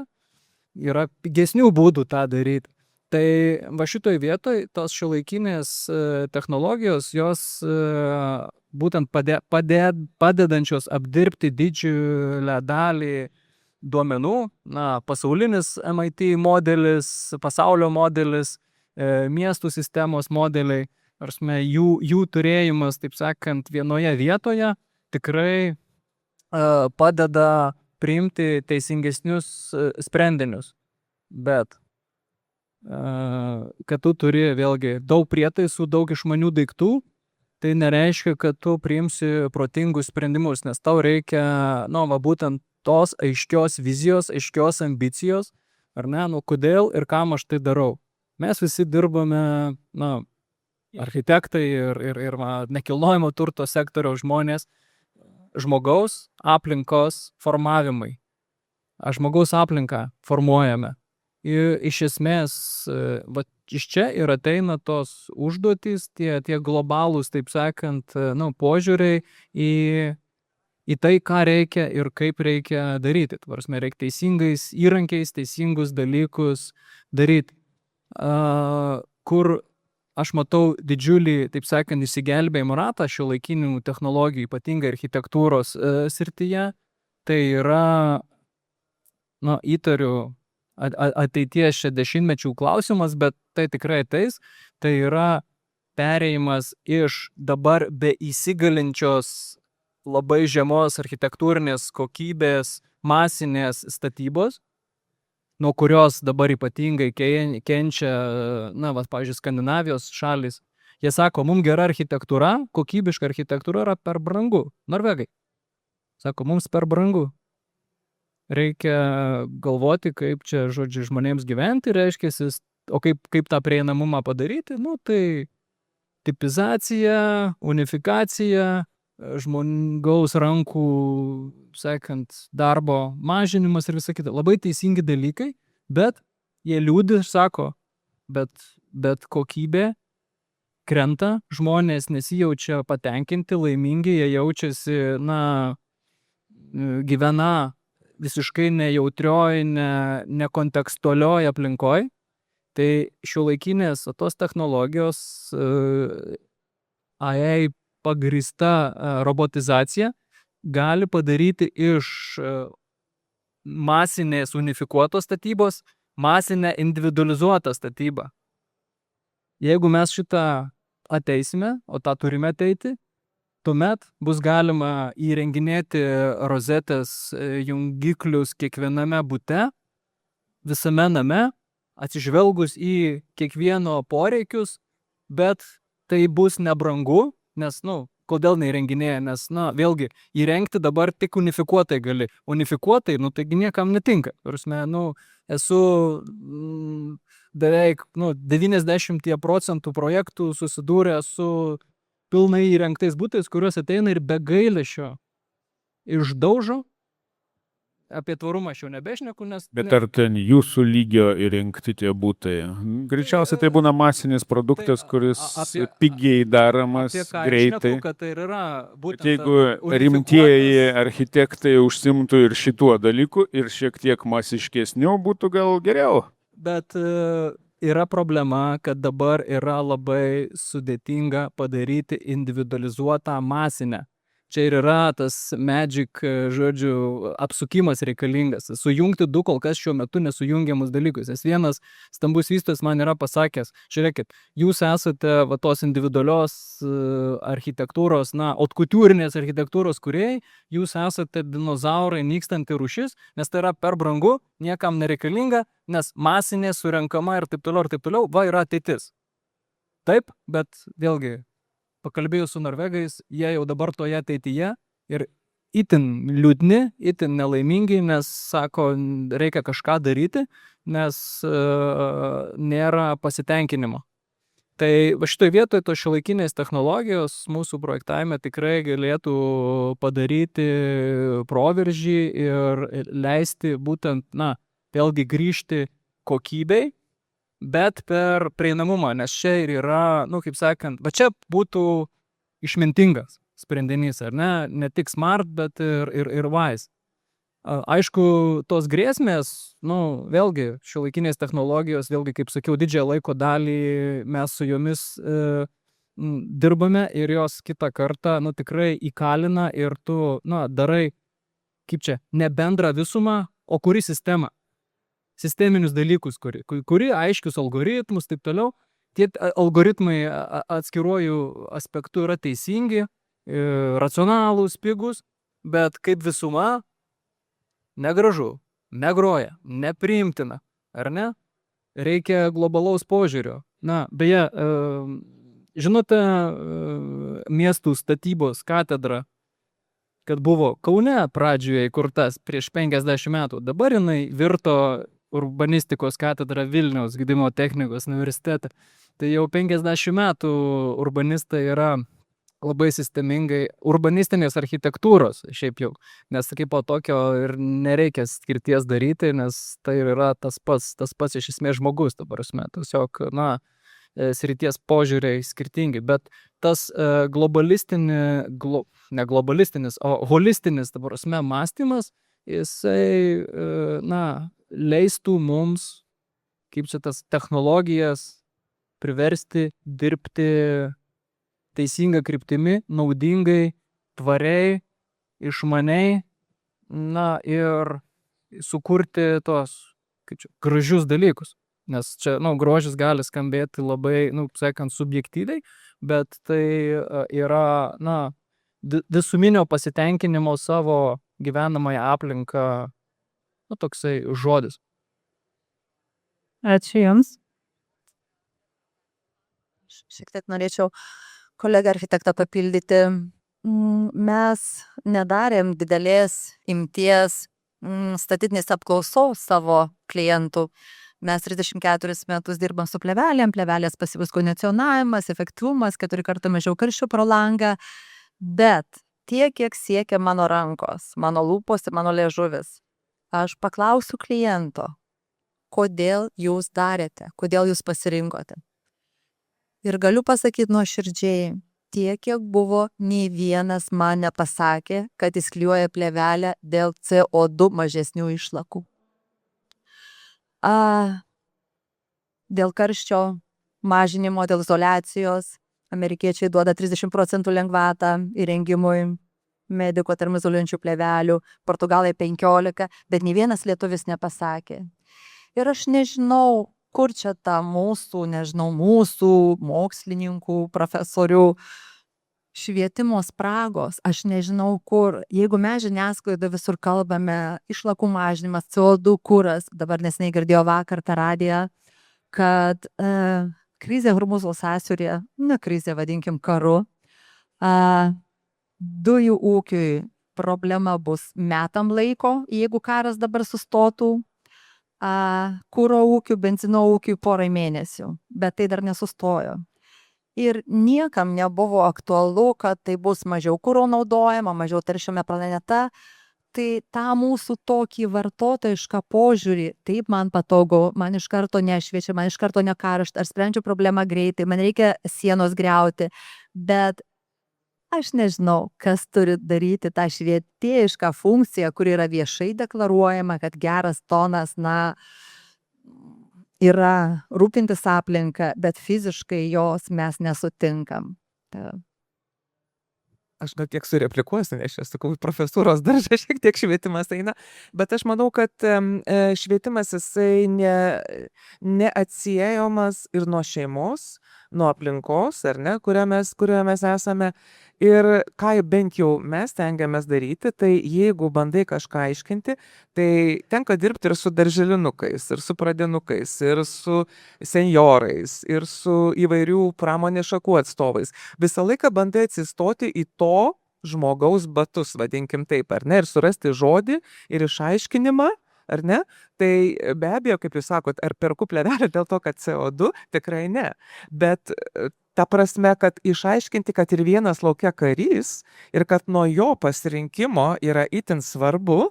yra pigesnių būdų tą daryti. Tai va šitoj vietoj tos šiuolaikinės technologijos, jos būtent padedančios apdirbti didžiulę dalį duomenų, pasaulinis MIT modelis, pasaulio modelis, miestų sistemos modeliai, jų turėjimas, taip sakant, vienoje vietoje tikrai padeda priimti teisingesnius sprendinius. Bet kad tu turi vėlgi daug prietaisų, daug išmanių daiktų, tai nereiškia, kad tu priimsi protingus sprendimus, nes tau reikia, būtent tos aiškios vizijos, aiškios ambicijos, ar ne, kodėl ir kam aš tai darau. Mes visi dirbame, architektai ir nekilnojamo turto sektoriaus žmonės, žmogaus aplinkos formavimai. Žmogaus aplinką formuojame. Ir iš esmės, iš čia ir ateina tos užduotys, tie globalūs, taip sakant, požiūriai į tai, ką reikia ir kaip reikia daryti. Tvarsime, reikia teisingais įrankiais, teisingus dalykus daryti. Kur aš matau didžiulį, taip sakant, išsigelbėjimo ratą šiuolaikinių technologijų, ypatingai architektūros srityje, tai yra, įtariu, ateities 60-mečių klausimas, bet tai tikrai ateis, tai yra perėjimas iš dabar be įsigalinčios labai žemos architektūrinės kokybės masinės statybos, nuo kurios dabar ypatingai kenčia, pavyzdžiui, Skandinavijos šalis. Jie sako, mums gera architektūra, kokybiška architektūra yra per brangu. Norvegai. Sako, mums per brangu. Reikia galvoti, kaip čia, žmonėms gyventi, reiškia, o kaip tą prieinamumą padaryti, tai tipizacija, unifikacija, žmogaus rankų, sakant, darbo mažinimas ir visa kita. Labai teisingi dalykai, bet jie liūdi, sako, bet kokybė krenta, žmonės nesijaučia patenkinti, laimingi, jie jaučiasi, gyvena visiškai nejautrioj, nekontekstualioj aplinkoj. Tai šiuolaikinės tos technologijos AI pagrįsta robotizacija gali padaryti iš masinės unifikuotos statybos masinę individualizuotą statybą. Jeigu mes šitą ateisime, o tą turime ateiti, tuomet bus galima įrenginėti rozetės jungiklius kiekviename bute, visame name, atsižvelgus į kiekvieno poreikius, bet tai bus nebrangu, nes, kodėl neįrenginėja, nes, vėlgi, įrengti dabar tik unifikuotai gali. Unifikuotai, taigi niekam netinka. Esu beveik 90% projektų susidūrę su pilnai įrengtais butais, kuriuos ateina ir be gailesčio išdaužo. Apie tvarumą aš jau nebešneku, nes... Bet ar ten jūsų lygio įrengti tie butai? Greičiausiai tai būna masinis produktas, kuris pigiai daromas, greitai. Tai yra būtent, jeigu rimtieji architektai užsimtų ir šituo dalyku ir šiek tiek masiškesniu, būtų gal geriau. Bet yra problema, kad dabar yra labai sudėtinga padaryti individualizuotą masinę. Čia ir yra tas magic, apsukimas reikalingas. Sujungti du kol kas šiuo metu nesujungiamus dalykus. Nes vienas stambus vystytojas man yra pasakęs, žiūrėkit, jūs esate tos individualios architektūros, haute-couturinės architektūros kūrėjai, jūs esate dinozaurai nykstanti rūšis, nes tai yra per brangu, niekam nereikalinga, nes masinė surenkama ir taip toliau, yra ateitis. Taip, bet vėlgi, pakalbėjus su norvegais, jie jau dabar toje ateityje ir itin liūdni, itin nelaimingi, nes sako, reikia kažką daryti, nes nėra pasitenkinimo. Tai šitoje vietoje tos šiuolaikinės technologijos mūsų projektavime tikrai galėtų padaryti proveržį ir leisti būtent, vėlgi grįžti kokybei, bet per prieinamumą, nes čia ir yra, kaip sakant, čia būtų išmintingas sprendinys, ar ne? Ne tik smart, bet ir wise. Aišku, tos grėsmės, vėlgi, šiuolaikinės technologijos, vėlgi, kaip sakiau, didžiąją laiko dalį mes su jomis dirbame ir jos kitą kartą, tikrai įkalina ir tu, darai, kaip čia, ne bendrą visumą, o kuri sistemą. Sisteminius dalykus, kuri aiškius algoritmus, taip toliau. Tie algoritmai atskiruoju aspektu yra teisingi, racionalūs, pigus, bet kaip visuma negražu, negroja, nepriimtina, ar ne? Reikia globalaus požiūrio. Beje, žinote, miestų statybos katedra, kad buvo Kaune pradžioje įkurtas prieš 50 metų, dabar jinai virto urbanistikos katedra Vilniaus Gedimino technikos universitete. Tai jau 50 metų urbanistai yra labai sistemingai urbanistinės architektūros, šiaip jau, nes kaip po tokio ir nereikia skirties daryti, nes tai yra tas pats iš esmės žmogus, dabar tiesiog, srities požiūriai skirtingi, bet tas ne globalistinis, o holistinis, dabar mąstymas, jisai, leistų mums, kaip čia tas technologijas priversti dirbti teisinga kryptimi, naudingai, tvariai, išmaniai, ir sukurti tos, gražius dalykus. Nes čia, grožis gali skambėti labai, sakant, subjektyviai, bet tai yra, visuminio pasitenkinimo savo gyvenamąją aplinką, toksai žodis. Ačiū Jums. Šiek tiek norėčiau kolegą architektą papildyti. Mes nedarėm didelės imties statistinės apklausos savo klientų. Mes 34 metus dirbam su plėvelėm, plėvelės pasyvus kondicionavimas, efektyvumas, 4 kartų mažiau karščių pro langą, bet tiek, kiek siekia mano rankos, mano lūpos ir mano liežuvis. Aš paklausiu kliento, kodėl jūs darėte, kodėl jūs pasirinkote. Ir galiu pasakyti nuoširdžiai, tiek, kiek buvo, nei vienas man nepasakė, kad jis klijuoja plėvelę dėl CO2 mažesnių išlakų. Dėl karščio mažinimo, dėl izoliacijos, amerikiečiai duoda 30% lengvatą įrengimui mediko termoizoliuojančių plėvelių, Portugalai 15%, bet nei vienas lietuvis nepasakė. Ir aš nežinau, kur čia ta mūsų mokslininkų, profesorių švietimo spragos, aš nežinau kur. Jeigu mes žiniasklaidoje visur kalbame, išlakų mažinimas, CO2 kuras, dabar neseniai girdėjau vakar per radiją, kad krizė Hormūzo sąsiauryje, krizė vadinkim karu, dujų ūkiui problema bus metam laiko, jeigu karas dabar sustotų, kuro ūkių, benzino ūkių porai mėnesių, bet tai dar nesustojo. Ir niekam nebuvo aktualu, kad tai bus mažiau kuro naudojama, mažiau teršiame planetą. Tai tą mūsų tokį vartotojišką požiūrį, taip man patogu, man iš karto nešviečia, man iš karto nekaršta, aš sprendžiu problemą greitai, man reikia sienos griauti, bet aš nežinau, kas turi daryti tą švietėjišką funkciją, kuri yra viešai deklaruojama, kad geras tonas, yra rūpintis aplinką, bet fiziškai jos mes nesutinkam. Aš gal kiek sureplikuosiu, nes aš sakau, profesūros daržą šiek tiek švietimas eina, bet aš manau, kad švietimas jisai neatsiejomas ir nuo šeimos, nuo aplinkos, ar ne, kurioje mes esame. Ir ką bent jau mes tengiamės daryti, tai jeigu bandai kažką aiškinti, tai tenka dirbti ir su darželinukais, ir su pradinukais, ir su senjorais, ir su įvairių pramonės šakų atstovais. Visą laiką bandai atsistoti į to žmogaus batus, vadinkim taip, ar ne, ir surasti žodį ir išaiškinimą, ar ne? Tai be abejo, kaip jūs sakot, ar perku plėvelę dėl to, kad CO2, tikrai ne. Bet ta prasme, kad išaiškinti, kad ir vienas laukia karys ir kad nuo jo pasirinkimo yra itin svarbu.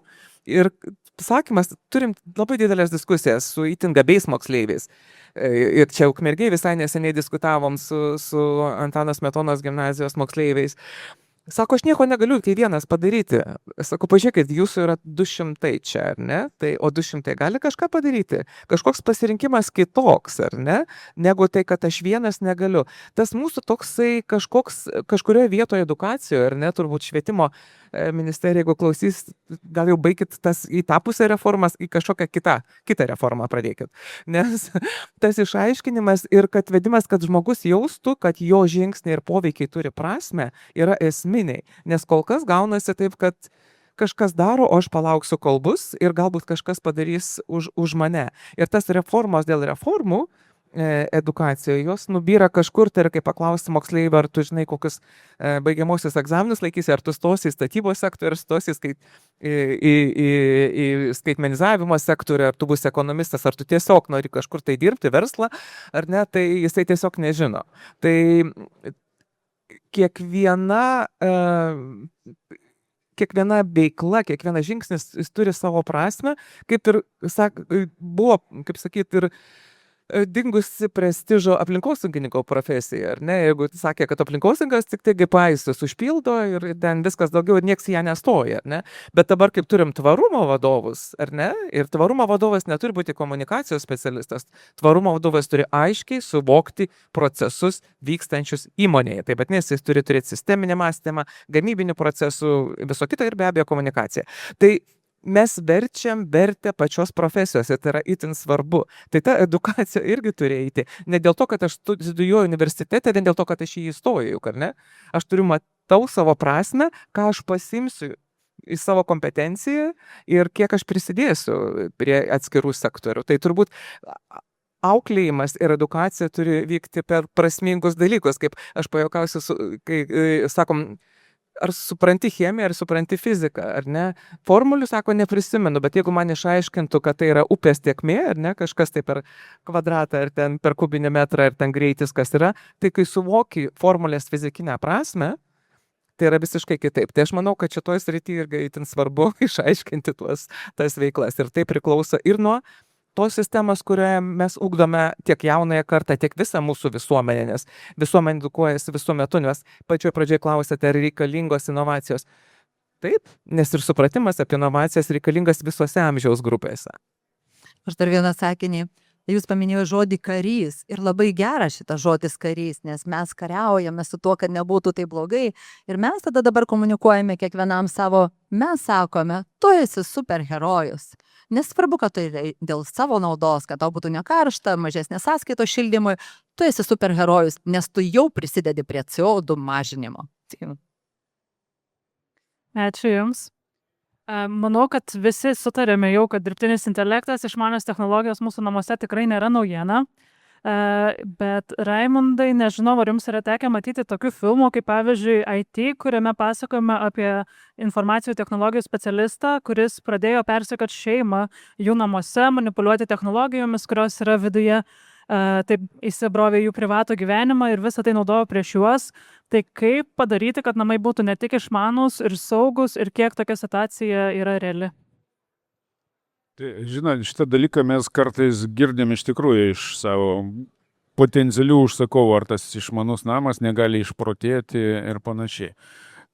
Ir sakymas, turim labai didelės diskusijas su itin gabiais moksleiviais. Ir čia Ukmergėj visai neseniai diskutavom su Antano Smetonos gimnazijos moksleiviais. Sako, aš nieko negaliu tai vienas padaryti. Sako, pažiūrėkit, jūsų yra 200 čia, ar ne? Tai, o 200 gali kažką padaryti. Kažkoks pasirinkimas kitoks, ar ne? Negu tai, kad aš vienas negaliu. Tas mūsų toksai kažkurioje vietoje edukacijoje, ar ne, turbūt švietimo ministerija, jeigu klausys, gal jau baigit tas į tą pusę reformas, į kažkokią kitą reformą pradėkit. Nes tas išaiškinimas ir kad vedimas, kad žmogus jaustų, kad jo žingsniai ir poveikiai turi prasmę, yra esminiai. Nes kol kas gaunasi taip, kad kažkas daro, o aš palauksiu, kol bus ir galbūt kažkas padarys už mane. Ir tas reformos dėl reformų edukacijoje, jos nubyra kažkur, tai yra kaip paklausti moksleivį, ar tu žinai, kokius baigiamosius egzaminus laikysi, ar tu stosi į statybos sektorių, ar stosi į skaitmenizavimo sektorių, ar tu būsi ekonomistas, ar tu tiesiog nori kažkur tai dirbti verslą, ar ne, tai jisai tiesiog nežino. Tai kiekviena veikla, kiekvienas žingsnis, jis turi savo prasmę, kaip ir buvo, kaip sakyt, ir dingusi prestižo aplinkosaugininko profesija, ar ne? Jeigu sakė, kad aplinkosaugas tik tai GPAIS užpildo ir ten viskas daugiau ir nieks į ją nestoja, ar ne? Bet dabar kaip turim tvarumo vadovus, ar ne? Ir tvarumo vadovas neturi būti komunikacijos specialistas. Tvarumo vadovas turi aiškiai suvokti procesus vykstančius įmonėje. Tai bet nes jis turi turėti sisteminį mąstymą, gamybinių procesų, viso kito ir be abejo komunikaciją. Tai mes verčiam vertę pačios profesijos ir tai yra itin svarbu. Tai ta edukacija irgi turi eiti. Ne dėl to, kad aš studijuoju universitete, vien dėl to, kad aš jį įstojau, ar ne? Aš turiu matau savo prasme, ką aš pasimsiu į savo kompetenciją ir kiek aš prisidėsiu prie atskirų sektorių. Tai turbūt auklėjimas ir edukacija turi vykti per prasmingus dalykus, kaip aš pajuokausiu, kai sakom, ar supranti chemiją, ar supranti fiziką, ar ne? Formulių, sako, neprisimenu, bet jeigu man išaiškintų, kad tai yra upės tėkmė, ar ne, kažkas tai per kvadratą, ar ten per kubinį metrą, ar ten greitis, kas yra, tai kai suvoki formulės fizikinę prasme, tai yra visiškai kitaip. Tai aš manau, kad šitoj srity irgi itin svarbu išaiškinti tas veiklas. Ir tai priklauso ir nuo tos sistemos, kurioje mes ugdome tiek jaunąją kartą, tiek visą mūsų visuomenę, nes visuomenė edukuojasi visų metu, nes pačioj pradžioje klausėte, ar reikalingos inovacijos. Taip, nes ir supratimas apie inovacijas reikalingas visose amžiaus grupėse. Aš dar vieną sakinį. Jūs paminėjote žodį karys ir labai geras šitas žodis karys, nes mes kariaujame su tuo, kad nebūtų tai blogai ir mes tada dabar komunikuojame kiekvienam savo, mes sakome, tu esi superherojus. Nesvarbu, kad tai dėl savo naudos, kad tau būtų nekaršta, mažesnė sąskaito šildymui, tu esi superherojus, nes tu jau prisidedi prie CO2 mažinimo. Ačiū Jums. Manau, kad visi sutarėme jau, kad dirbtinis intelektas, išmanios technologijos mūsų namuose tikrai nėra naujiena. Bet Raimundai, nežinau, ar jums yra tekę matyti tokių filmų, kaip pavyzdžiui IT, kuriame pasakojame apie informacijų technologijų specialistą, kuris pradėjo persekioti šeimą jų namuose, manipuliuoti technologijomis, kurios yra viduje, taip įsibrovė jų privatų gyvenimą ir visą tai naudojo prieš juos. Tai kaip padaryti, kad namai būtų ne tik išmanūs ir saugus ir kiek tokia situacija yra reali? Žinot, šitą dalyką mes kartais girdim iš tikrųjų iš savo potencialių užsakovų, ar tas išmanus namas negali išprotėti ir panašiai.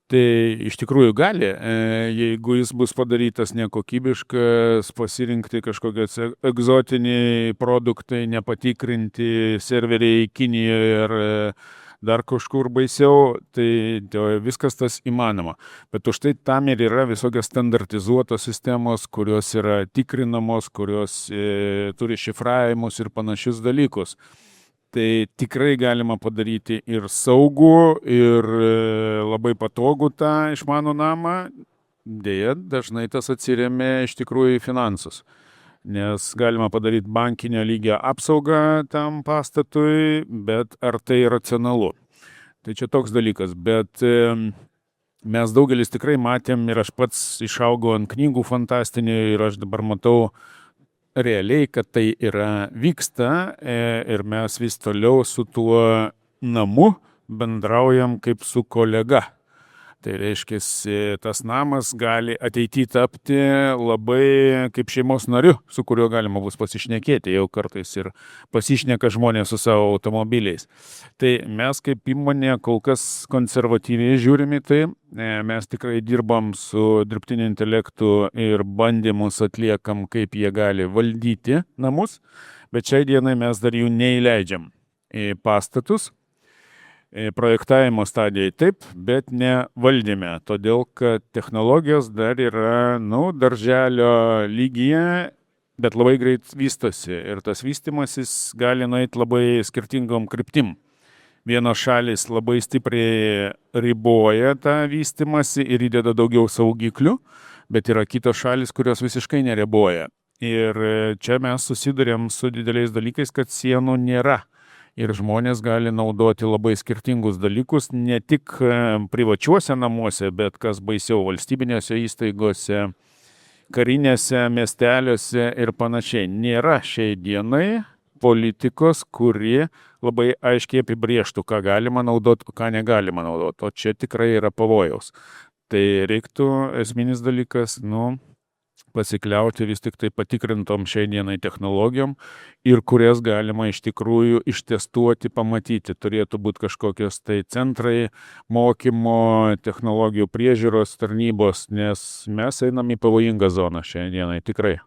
Tai iš tikrųjų gali, jeigu jis bus padarytas nekokybiškas, pasirinkti kažkokios egzotiniai produktai, nepatikrinti serveriai Kinijoje ir dar kažkur baisiau, tai viskas tas įmanoma. Bet už tai tam ir yra visokios standartizuotos sistemos, kurios yra tikrinamos, kurios turi šifravimus ir panašius dalykus. Tai tikrai galima padaryti ir saugų, ir labai patogų tą išmanų namą. Deja, dažnai tas atsiremia iš tikrųjų į finansus. Nes galima padaryti bankinio lygio apsaugą tam pastatui, bet ar tai racionalu? Tai čia toks dalykas, bet mes daugelis tikrai matėm ir aš pats išaugau ant knygų fantastinių ir aš dabar matau realiai, kad tai yra vyksta ir mes vis toliau su tuo namu bendraujam kaip su kolega. Tai reiškia, tas namas gali ateityje tapti labai kaip šeimos nariu, su kuriuo galima bus pasišnekėti, jau kartais ir pasišneka žmonės su savo automobiliais. Tai mes kaip įmonė kol kas konservatyviai žiūrime į tai, mes tikrai dirbam su dirbtiniu intelektu ir bandymus atliekam, kaip jie gali valdyti namus, bet šiai dienai mes dar jų neįleidžiam į pastatus. Projektavimo stadijai taip, bet ne valdyme, todėl kad technologijos dar yra, darželio lygyje, bet labai greit vystosi ir tas vystimasis gali nueiti labai skirtingom kryptim. Vienos šalis labai stipriai riboja tą vystimąsi ir įdeda daugiau saugiklių, bet yra kitos šalis, kurios visiškai neriboja. Ir čia mes susidurėm su dideliais dalykais, kad sienų nėra. Ir žmonės gali naudoti labai skirtingus dalykus, ne tik privačiuose namuose, bet kas baisiau valstybinėse įstaigose, karinėse miesteliuose ir panašiai. Nėra šiai dienai politikos, kuri labai aiškiai apibrėžtų, ką galima naudoti, ką negalima naudoti. O čia tikrai yra pavojaus. Tai reiktų esminis dalykas, pasikliauti vis tik tai patikrintom šiai dienai technologijom ir kurias galima iš tikrųjų ištestuoti, pamatyti. Turėtų būti kažkokios tai centrai, mokymo, technologijų priežiūros tarnybos, nes mes einam į pavojingą zoną šiai dienai, tikrai.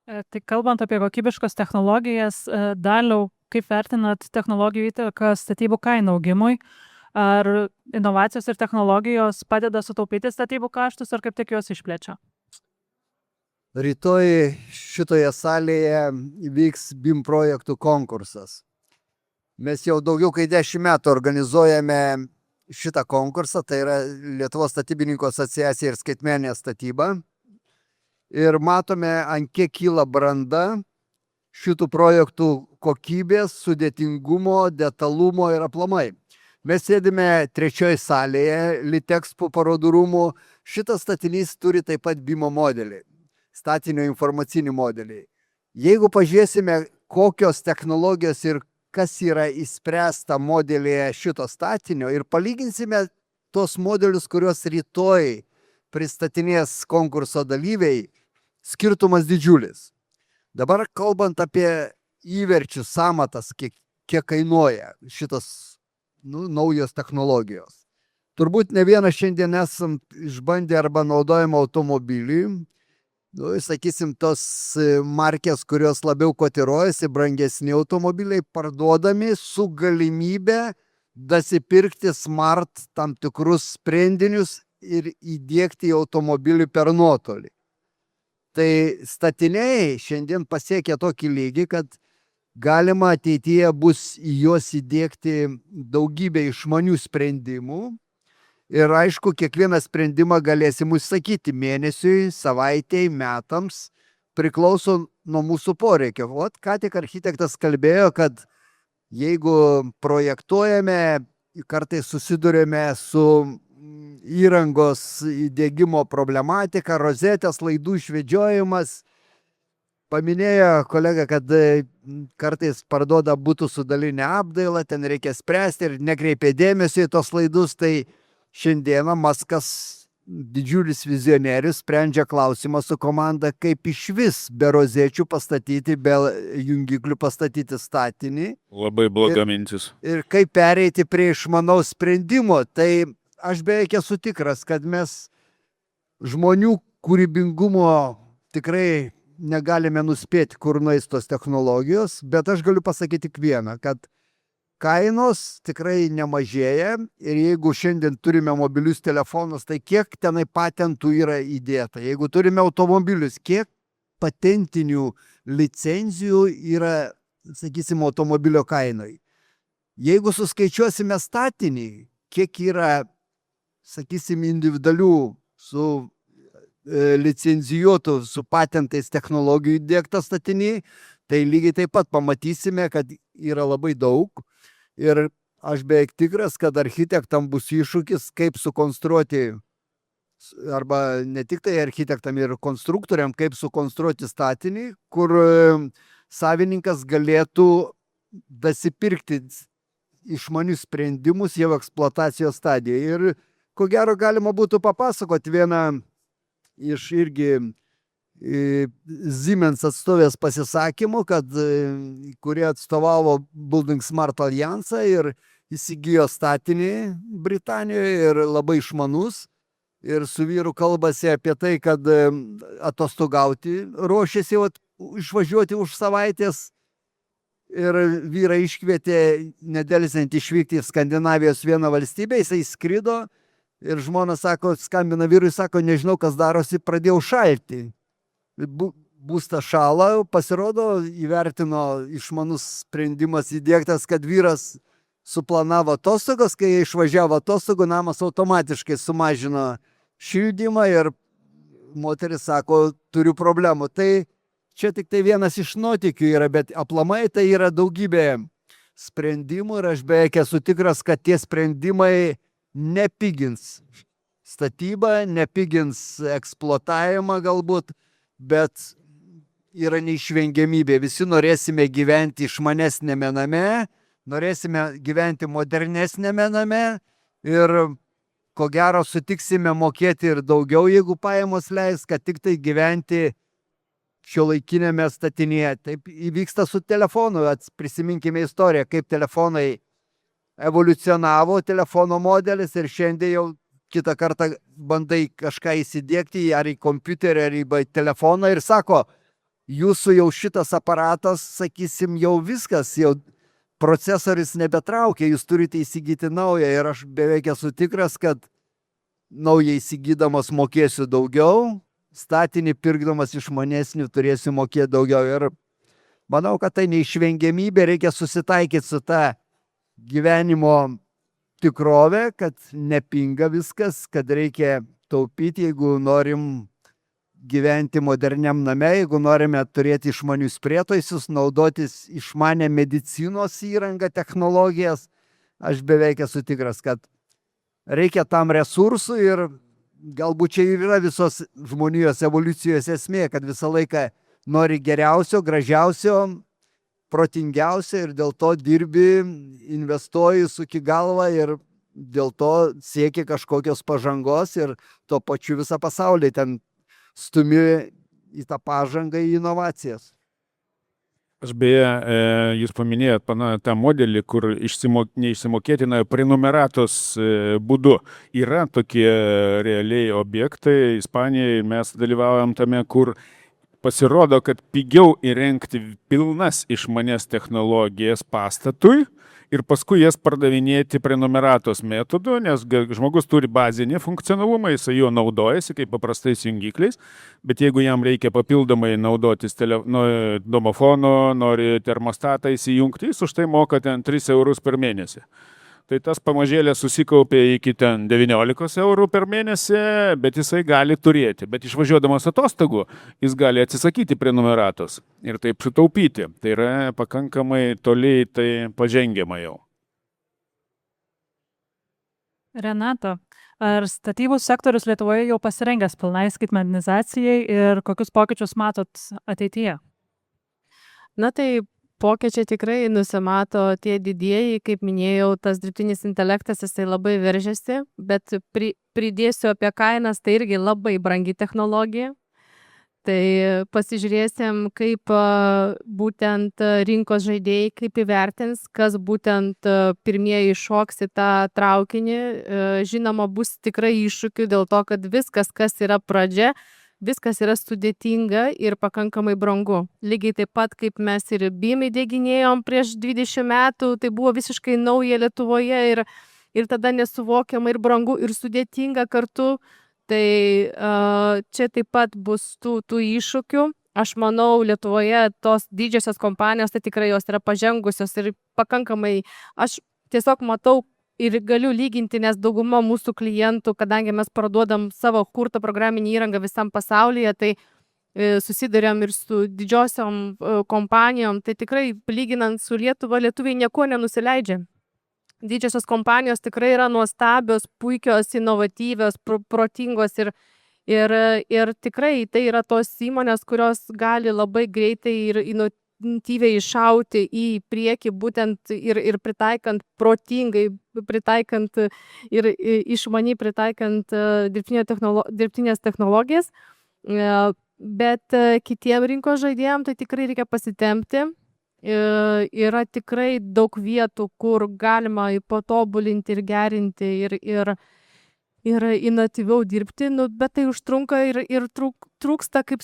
Tai kalbant apie kokybiškas technologijas, Daliau, kaip vertinat technologijų įtaką statybų kainų augimui? Ar inovacijos ir technologijos padeda sutaupyti statybų kaštus, ar kaip tik juos išplečia? Rytoj šitoje salėje vyks BIM projektų konkursas. Mes jau daugiau kaip 10 metų organizuojame šitą konkursą, tai yra Lietuvos statybininkų asociacija ir skaitmeninė statyba. Ir matome, ant kiek kyla branda šitų projektų kokybės, sudėtingumo, detalumo ir aplamai. Mes sėdime 3 salėje, Litexpo parodų rūmų. Šitas statinys turi taip pat BIM modelį. Statinio informacinį modelį. Jeigu pažiūrėsime, kokios technologijos ir kas yra įspręsta modelėje šito statinio ir palyginsime tos modelius, kuriuos rytoj pristatinės konkurso dalyviai, skirtumas didžiulis. Dabar kalbant apie įverčių samatas, kiek kainuoja šitos naujos technologijos. Turbūt ne vieną šiandien esam išbandę arba naudojame automobilį. Sakysim, tos markės, kurios labiau kotiruojasi, brangesni automobiliai, parduodami su galimybė dasipirkti smart tam tikrus sprendinius ir įdiegti į automobilį per nuotolį. Tai statiniai šiandien pasiekia tokį lygį, kad galima ateityje bus į juos įdiegti daugybę išmanių sprendimų. Ir aišku, kiekvieną sprendimą galėsim užsakyti mėnesiui, savaitei, metams, priklauso nuo mūsų poreikio. Ką tik architektas kalbėjo, kad jeigu projektuojame, kartais susidurėme su įrangos įdiegimo problematika, rozetės, laidų išvedžiojimas. Paminėjo kolega, kad kartais parduoda butų su daline apdaila, ten reikia spręsti ir nekreipia dėmesio į tos laidus, tai šiandieną Maskas, didžiulis vizionierius, sprendžia klausimą su komanda, kaip išvis be rozečių pastatyti, be jungiklių pastatyti statinį. Labai bloga mintis. Ir kaip pereiti prie išmanaus sprendimo. Tai aš beveik esu tikras, kad mes žmonių kūrybingumo tikrai negalime nuspėti, kur nueis tos technologijos, bet aš galiu pasakyti tik vieną, kad kainos tikrai nemažėja ir jeigu šiandien turime mobilius telefonus, tai kiek tenai patentų yra įdėta. Jeigu turime automobilius, kiek patentinių licenzijų yra, sakysim, automobilio kainai. Jeigu suskaičiuosime statinį, kiek yra, sakysim, individualių su licenzijuotų, su patentais technologijų įdiegta statinį, tai lygiai taip pat pamatysime, kad yra labai daug. Ir aš beveik tikras, kad architektam bus iššūkis, kaip sukonstruoti, arba ne tik tai architektam ir konstruktoriam, kaip sukonstruoti statinį, kur savininkas galėtų dasipirkti išmanius sprendimus jau eksploatacijos stadijoje. Ir ko gero galima būtų papasakoti vieną iš irgi Siemens atstovės pasisakymų, kurie atstovavo Building Smart Alliansą ir įsigijo statinį Britanijoje ir labai išmanus. Ir su vyru kalbasi apie tai, kad atostogauti ruošiasi išvažiuoti už savaitės. Ir vyrai iškvietė nedelsiant išvykti į Skandinavijos vieną valstybę, jisai skrido ir žmona sako, skambina vyrui, sako, nežinau, kas darosi, pradėjau šalti. Būstas šala, pasirodo, įvertino išmanus sprendimas įdiegtas, kad vyras suplanavo atostogas, kai išvažiavo atostogų, namas automatiškai sumažino šildymą ir moteris sako, turiu problemų. Tai čia tik tai vienas iš nuotykių yra, bet aplamai tai yra daugybė sprendimų ir aš beveik esu tikras, kad tie sprendimai nepigins statybą, nepigins eksploatavimą galbūt, bet yra neišvengiamybė. Visi norėsime gyventi išmanesnėme name, norėsime gyventi modernesnėme name ir ko gero sutiksime mokėti ir daugiau, jeigu pajamos leis, kad tik tai gyventi šiuolaikinėme statinėje. Taip įvyksta su telefonu. Prisiminkime istoriją, kaip telefonai evoliucionavo, telefono modelis ir šiandien jau kitą kartą bandai kažką įsidiegti ar į kompiuterį, ar į telefoną ir sako, jūsų jau šitas aparatas, sakysim, jau viskas, jau procesorius nebetraukia, jūs turite įsigyti naują ir aš beveik esu tikras, kad naują įsigydamas mokėsiu daugiau, statinį pirkdamas išmanesnį turėsiu mokėti daugiau ir manau, kad tai neišvengiamybė, reikia susitaikyti su ta gyvenimo tikrovė, kad nepinga viskas, kad reikia taupyti, jeigu norim gyventi moderniam name, jeigu norime turėti išmanius prietaisus, naudotis išmanę medicinos įrangą, technologijas, aš beveik esu tikras, kad reikia tam resursų ir galbūt čia ir yra visos žmonijos evoliucijos esmė, kad visą laiką nori geriausio, gražiausio, protingiausio ir dėl to dirbi, investuoji, suki galvą ir dėl to sieki kažkokios pažangos ir tuo pačiu visą pasaulį ten stumi į tą pažangą, į inovacijas. Aš beje, jūs paminėjot tą modelį, kur neišsimokėtina prenumeratos būdu. Yra tokie realiai objektai, Ispanijoje mes dalyvaujam tame, kur pasirodo, kad pigiau įrengti pilnas išmanės technologijas pastatui ir paskui jas pardavinėti prenumeratos metodu, nes žmogus turi bazinį funkcionalumą, jis jo naudojasi kaip paprastais jungikliais, bet jeigu jam reikia papildomai naudotis domofono, nori termostatą įsijungti, jis už tai moka ten 3 eurus per mėnesį. Tai tas pamažėlė susikaupė iki ten 19 eurų per mėnesį, bet jisai gali turėti. Bet išvažiuodamas atostogų, jis gali atsisakyti prenumeratos ir taip sutaupyti. Tai yra pakankamai toliai tai pažengiama jau. Renata, ar statybų sektorius Lietuvoje jau pasirengęs pilnai skaitmenizacijai ir kokius pokyčius matot ateityje? Na tai pokyčiai tikrai nusimato tie didieji, kaip minėjau, tas dirbtinis intelektas, jisai labai veržiasi, bet pridėsiu apie kainas, tai irgi labai brangi technologija. Tai pasižiūrėsim, kaip būtent rinkos žaidėjai, kaip įvertins, kas būtent pirmieji šoks į tą traukinį. Žinoma, bus tikrai iššūkių dėl to, kad viskas, kas yra pradžia, viskas yra sudėtinga ir pakankamai brangu. Lygiai taip pat, kaip mes ir BIM įdieginėjom prieš 20 metų, tai buvo visiškai nauja Lietuvoje ir tada nesuvokiama ir brangu ir sudėtinga kartu. Tai čia taip pat bus tų iššūkių. Aš manau, Lietuvoje tos didžiosios kompanijos, tai tikrai jos yra pažengusios ir pakankamai, aš tiesiog matau, ir galiu lyginti, nes dauguma mūsų klientų, kadangi mes parduodam savo kurtą programinį įrangą visam pasaulyje, tai susiduriam ir su didžiosiom kompanijom, tai tikrai lyginant su Lietuva, lietuviai nieko nenusileidžia. Didžiosios kompanijos tikrai yra nuostabios, puikios, inovatyvios, protingos ir tikrai tai yra tos įmonės, kurios gali labai greitai ir instinktyviai iššauti į priekį, būtent ir pritaikant protingai, pritaikant ir išmaniai pritaikant dirbtinės technologijas. Bet kitiem rinkos žaidėjam tai tikrai reikia pasitempti. Yra tikrai daug vietų, kur galima patobulinti ir gerinti ir inovatyviau dirbti, bet tai užtrunka ir trūksta, kaip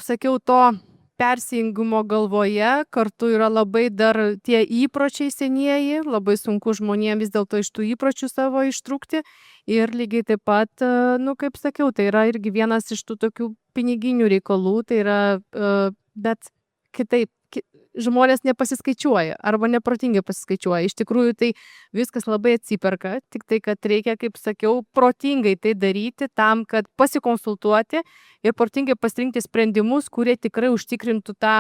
sakiau, to persijungimo galvoje, kartu yra labai dar tie įpročiai senieji, labai sunku žmonėms vis dėlto iš tų įpročių savo ištrūkti ir lygiai taip pat, kaip sakiau, tai yra irgi vienas iš tų tokių piniginių reikalų, tai yra, bet kitaip, žmonės nepasiskaičiuoja arba neprotingai pasiskaičiuoja. Iš tikrųjų, tai viskas labai atsiperka, tik tai, kad reikia, kaip sakiau, protingai tai daryti tam, kad pasikonsultuoti ir protingai pasirinkti sprendimus, kurie tikrai užtikrintų tą,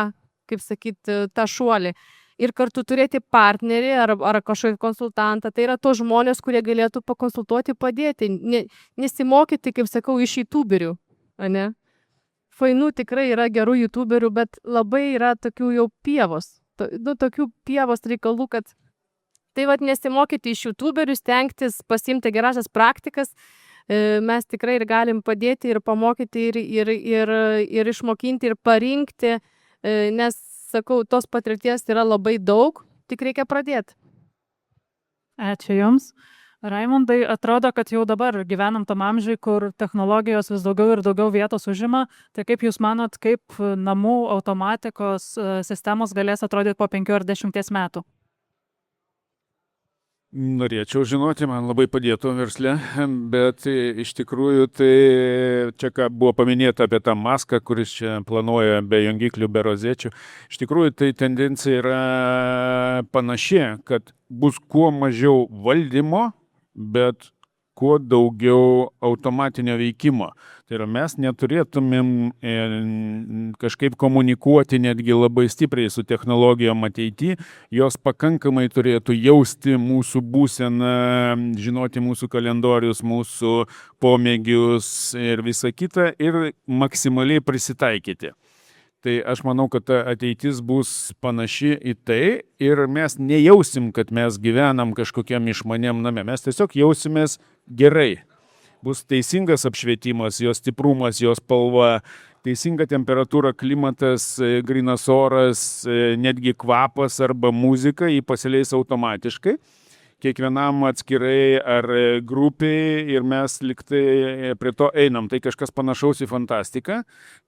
kaip sakyti, tą šuolį. Ir kartu turėti partnerį ar kažkokį konsultantą. Tai yra tos žmonės, kurie galėtų pakonsultuoti, padėti. Nesimokyti, kaip sakau, iš youtuberių, ne? Fainų tikrai yra gerų youtuberių, bet labai yra tokių jau pievos. Tokių pievos reikalų, kad tai nesimokyti iš youtuberių, stengtis pasiimti gerąsias praktikas. Mes tikrai ir galim padėti ir pamokyti ir išmokinti ir parinkti, nes, sakau, tos patirties yra labai daug, tik reikia pradėti. Ačiū Jums. Raimundai, atrodo, kad jau dabar gyvenam tam amžiui, kur technologijos vis daugiau ir daugiau vietos užima. Tai kaip Jūs manot, kaip namų automatikos sistemos galės atrodyti po 5 ar 10 metų? Norėčiau žinoti, man labai padėtų versle, bet iš tikrųjų tai čia ką buvo paminėta apie tą Maską, kuris čia planuoja be jungiklių, be rozečių. Iš tikrųjų tai tendencija yra panaši, kad bus kuo mažiau valdymo, bet kuo daugiau automatinio veikimo. Tai yra mes neturėtumėm kažkaip komunikuoti netgi labai stipriai su technologijom ateity, jos pakankamai turėtų jausti mūsų būseną, žinoti mūsų kalendorius, mūsų pomėgius ir visą kitą ir maksimaliai prisitaikyti. Tai aš manau, kad ta ateitis bus panaši į tai ir mes nejausim, kad mes gyvenam kažkokiam išmaniam name. Mes tiesiog jausimės gerai. Bus teisingas apšvietimas, jos stiprumas, jos spalva, teisinga temperatūra, klimatas, grynas oras, netgi kvapas arba muzika, jį pasileis automatiškai. Kiekvienam atskirai ar grupiai ir mes liktai prie to einam. Tai kažkas panašaus į fantastiką,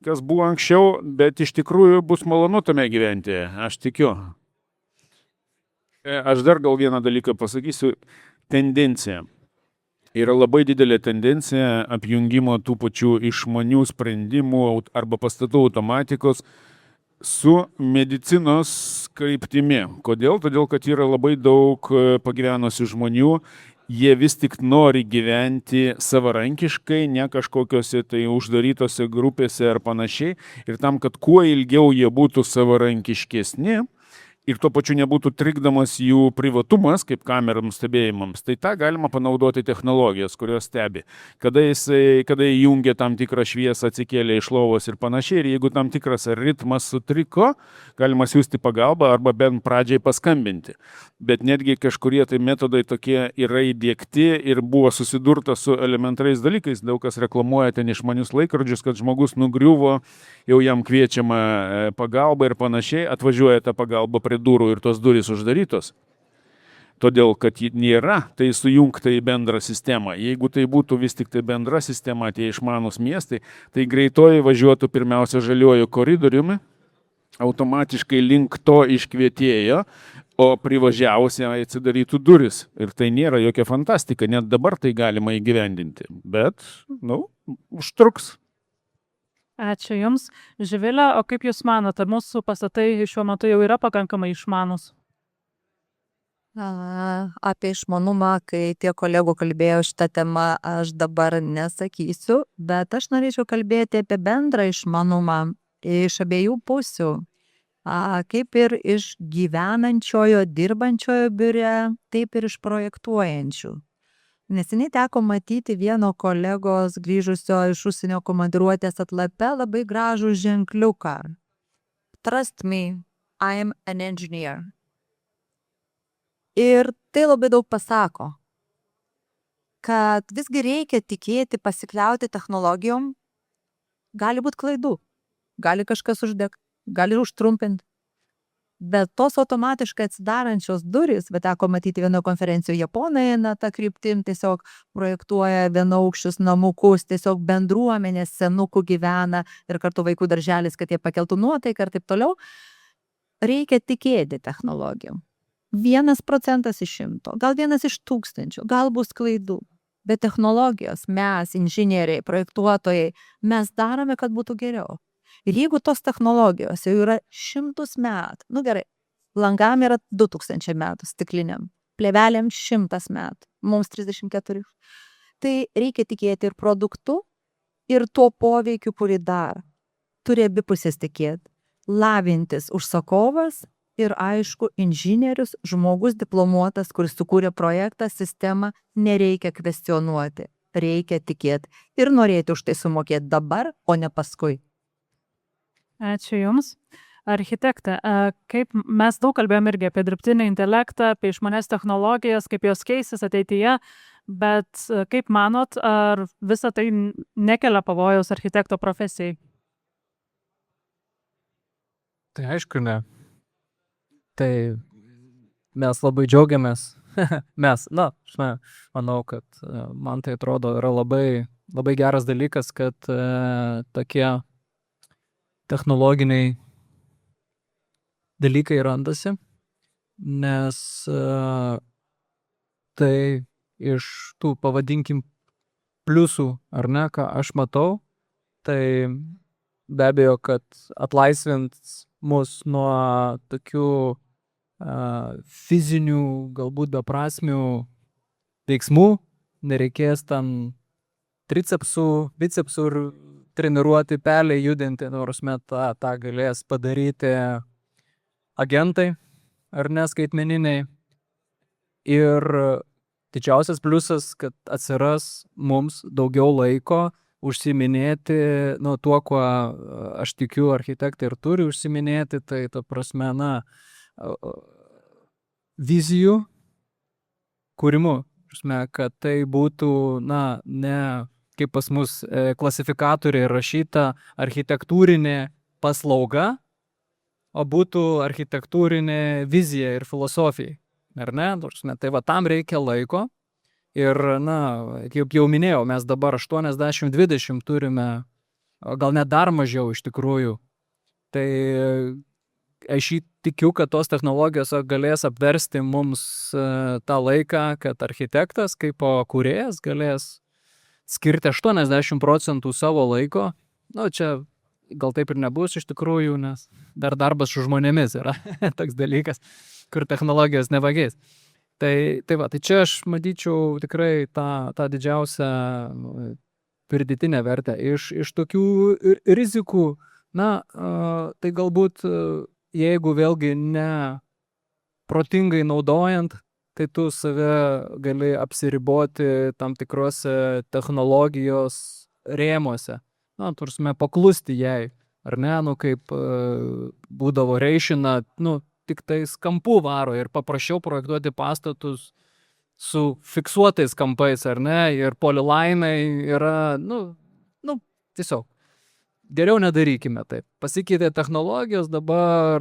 kas buvo anksčiau, bet iš tikrųjų bus malonu tame gyventi, aš tikiu. Aš dar gal vieną dalyką pasakysiu. Tendencija. Yra labai didelė tendencija apjungimo tų pačių išmanių sprendimų arba pastatų automatikos su medicinos kryptimi. Kodėl? Todėl, kad yra labai daug pagyvenusių žmonių, jie vis tik nori gyventi savarankiškai, ne kažkokiose tai uždarytose grupėse ar panašiai. Ir tam, kad kuo ilgiau jie būtų savarankiškesni ir tuo pačiu nebūtų trikdamas jų privatumas, kaip kamerams stebėjimams, tai tą galima panaudoti technologijas, kurios stebi. Kada įjungia tam tikrą šviesą, atsikėlė iš lovos ir panašiai, ir jeigu tam tikras ritmas sutriko, galima siųsti pagalbą arba bent pradžiai paskambinti. Bet netgi kažkurie tai metodai tokie yra įdiegti ir buvo susidurta su elementariais dalykais. Daug kas reklamuoja ten išmanius laikrodžius, kad žmogus nugriuvo, jau jam kviečiama pagalba ir panašiai, atvažiuoja ta pagalba prie durų ir tos durys uždarytos. Todėl, kad nėra tai sujungta į bendrą sistemą. Jeigu tai būtų vis tik tai bendra sistema, tie išmanus miestai, tai greitoji važiuotų pirmiausia žaliuoju koridoriumi, automatiškai link to iškvietėjo, o privažiavusiai atsidarytų duris. Ir tai nėra jokia fantastika, net dabar tai galima įgyvendinti. Bet, užtruks. Ačiū Jums. Živilė, o kaip Jūs manote, ar mūsų pastatai šiuo metu jau yra pakankamai išmanus? Apie išmanumą, kai tie kolegų kalbėjo šitą temą, aš dabar nesakysiu, bet aš norėčiau kalbėti apie bendrą išmanumą iš abiejų pusių. Kaip ir iš gyvenančiojo, dirbančiojo biure, taip ir iš projektuojančių. Neseniai teko matyti vieno kolegos grįžusio iš užsienio komandiruotės atlape labai gražų ženkliuką. Trust me, I'm an engineer. Ir tai labai daug pasako, kad visgi reikia tikėti, pasikliauti technologijom, gali būti klaidų, gali kažkas uždegti, gali užtrumpinti. Bet tos automatiškai atsidarančios durys, bet teko matyti vienoje konferencijoje, Japonai eina tą kryptim, tiesiog projektuoja vienaukščius namukus, tiesiog bendruomenės senukų gyvena ir kartu vaikų darželis, kad jie pakeltų nuotaiką ir taip toliau. Reikia tikėti technologijom. 1% iš 100, gal 1 iš 1000, gal bus klaidų. Bet technologijos, mes, inžinieriai, projektuotojai, mes darome, kad būtų geriau. Ir jeigu tos technologijos jau yra 100 metų, nu gerai, langam yra 2000 metų stikliniam, plėvelėm 100 metų, mums 34. Tai reikia tikėti ir produktu, ir tuo poveikiu, kurį dar. Turi abipusės tikėti. Lavintis užsakovas ir aišku, inžinierius, žmogus diplomuotas, kuris sukūrė projektą, sistemą, nereikia kvestionuoti. Reikia tikėti ir norėti už tai sumokėti dabar, o ne paskui. Ačiū Jums. Architektė, kaip mes daug kalbėjom irgi apie dirbtinį intelektą, apie išmanes technologijas, kaip jos keisis ateityje, bet kaip manot, ar visa tai nekelia pavojaus architekto profesijai? Tai aišku, ne. Tai mes labai džiaugiamės. Manau, kad man tai atrodo yra labai geras dalykas, kad tokie technologiniai dalykai randasi, nes tai iš tų, pavadinkim, pliusų, ar ne, ką aš matau, tai be abejo, kad atlaisvint mus nuo tokių fizinių, galbūt beprasmių veiksmų, nereikės ten tricepsų, bicepsų ir treniruoti, pelę judinti, nors tą galės padaryti agentai ar ne skaitmeniniai. Ir didžiausias pliusas, kad atsiras mums daugiau laiko užsiminėti, tuo, kuo aš tikiu architektai ir turi užsiminėti, tai ta prasme, vizijų kūrimu, kad tai būtų, ne kaip pas mus klasifikatoriai rašyta architektūrinė paslauga, o būtų architektūrinė vizija ir filosofija, ar ne? Tai tam reikia laiko ir, kaip jau minėjau, mes dabar 80-20 turime, gal net dar mažiau iš tikrųjų. Tai aš tikiu, kad tos technologijos galės apversti mums tą laiką, kad architektas kaip kūrėjas galės skirti 80% savo laiko. Čia gal taip ir nebus iš tikrųjų, nes dar darbas su žmonėmis yra toks dalykas, kur technologijos nepakeis. Tai čia aš matyčiau tikrai tą didžiausią pridėtinę vertę. Iš tokių rizikų, tai galbūt jeigu vėlgi ne protingai naudojant, tai tu save gali apsiriboti tam tikrose technologijos rėmuose. Paklusti jai, ar ne, kaip būdavo reišina, tik tais kampų varo ir paprašiau projektuoti pastatus su fiksuotais kampais, ar ne, ir polilainai yra, tiesiog. Geriau nedarykime taip. Pasikeitė technologijos, dabar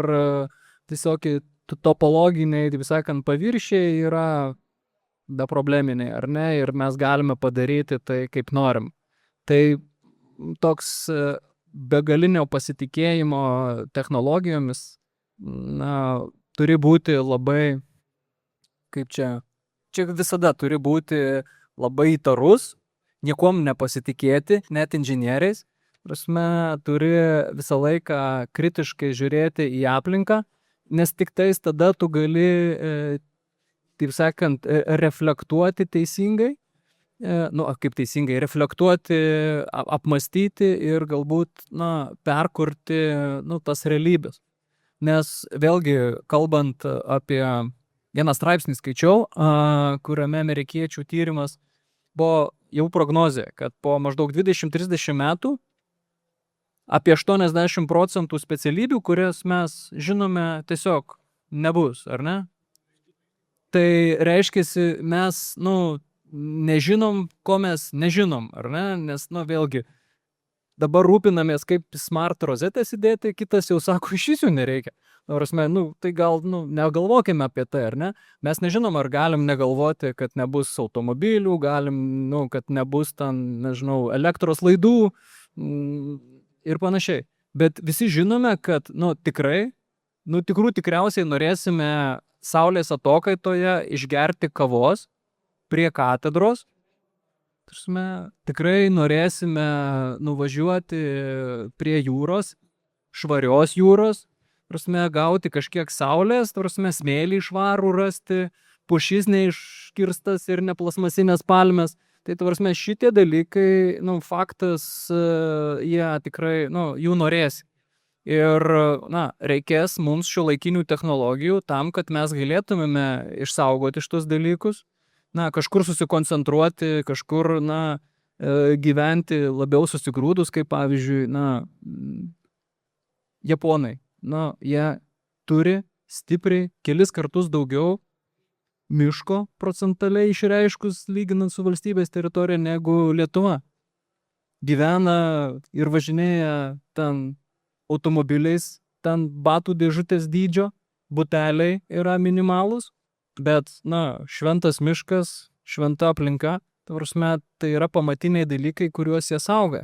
tiesiog topologiniai, taip sakant, paviršiai yra beprobleminiai, ar ne, ir mes galime padaryti tai, kaip norim. Tai toks begalinio pasitikėjimo technologijomis, turi būti labai, čia visada turi būti labai įtarus, niekom nepasitikėti, net inžinieriais. Turi visą laiką kritiškai žiūrėti į aplinką, nes tik tais tada tu gali, taip sakant, reflektuoti teisingai, kaip teisingai, reflektuoti, apmastyti ir galbūt, perkurti, tas realybės. Nes vėlgi, kalbant apie vieną straipsnį skaičiau, kuriame amerikiečių tyrimas buvo jau prognozė, kad po maždaug 20-30 metų apie 80% specialybių, kurias mes žinome, tiesiog nebus, ar ne? Tai reiškiasi, mes, nežinom, ko mes nežinom, ar ne? Nes, vėlgi, dabar rūpinamės, kaip smart rozetės įdėti, kitas jau sako, iš jų nereikia. Tai gal, negalvokime apie tai, ar ne? Mes nežinom, ar galim negalvoti, kad nebus automobilių, galim, kad nebus ten, nežinau, elektros laidų ir panašiai. Bet visi žinome, kad, tikriausiai norėsime Saulės atokaitoje išgerti kavos prie katedros. Tikrai norėsime nuvažiuoti prie jūros, švarios jūros, gauti kažkiek saulės, smėlį švarų rasti, pušis neiškirstas ir neplasmasinės palmės. Tai, šitie dalykai, faktas, jie tikrai, jų norės. Ir, reikės mums šiuolaikinių technologijų tam, kad mes galėtumėme išsaugoti šitus dalykus, kažkur susikoncentruoti, kažkur, gyventi labiau susigrūdus, kaip pavyzdžiui, Japonai. Jie turi stipriai kelis kartus daugiau miško procentaliai išreiškus, lyginant su valstybės teritorija, negu Lietuva. Gyvena ir važinėja ten automobiliais, ten batų dėžutės dydžio, buteliai yra minimalūs, bet, šventas miškas, šventa aplinka, tai yra pamatiniai dalykai, kuriuos jie saugo.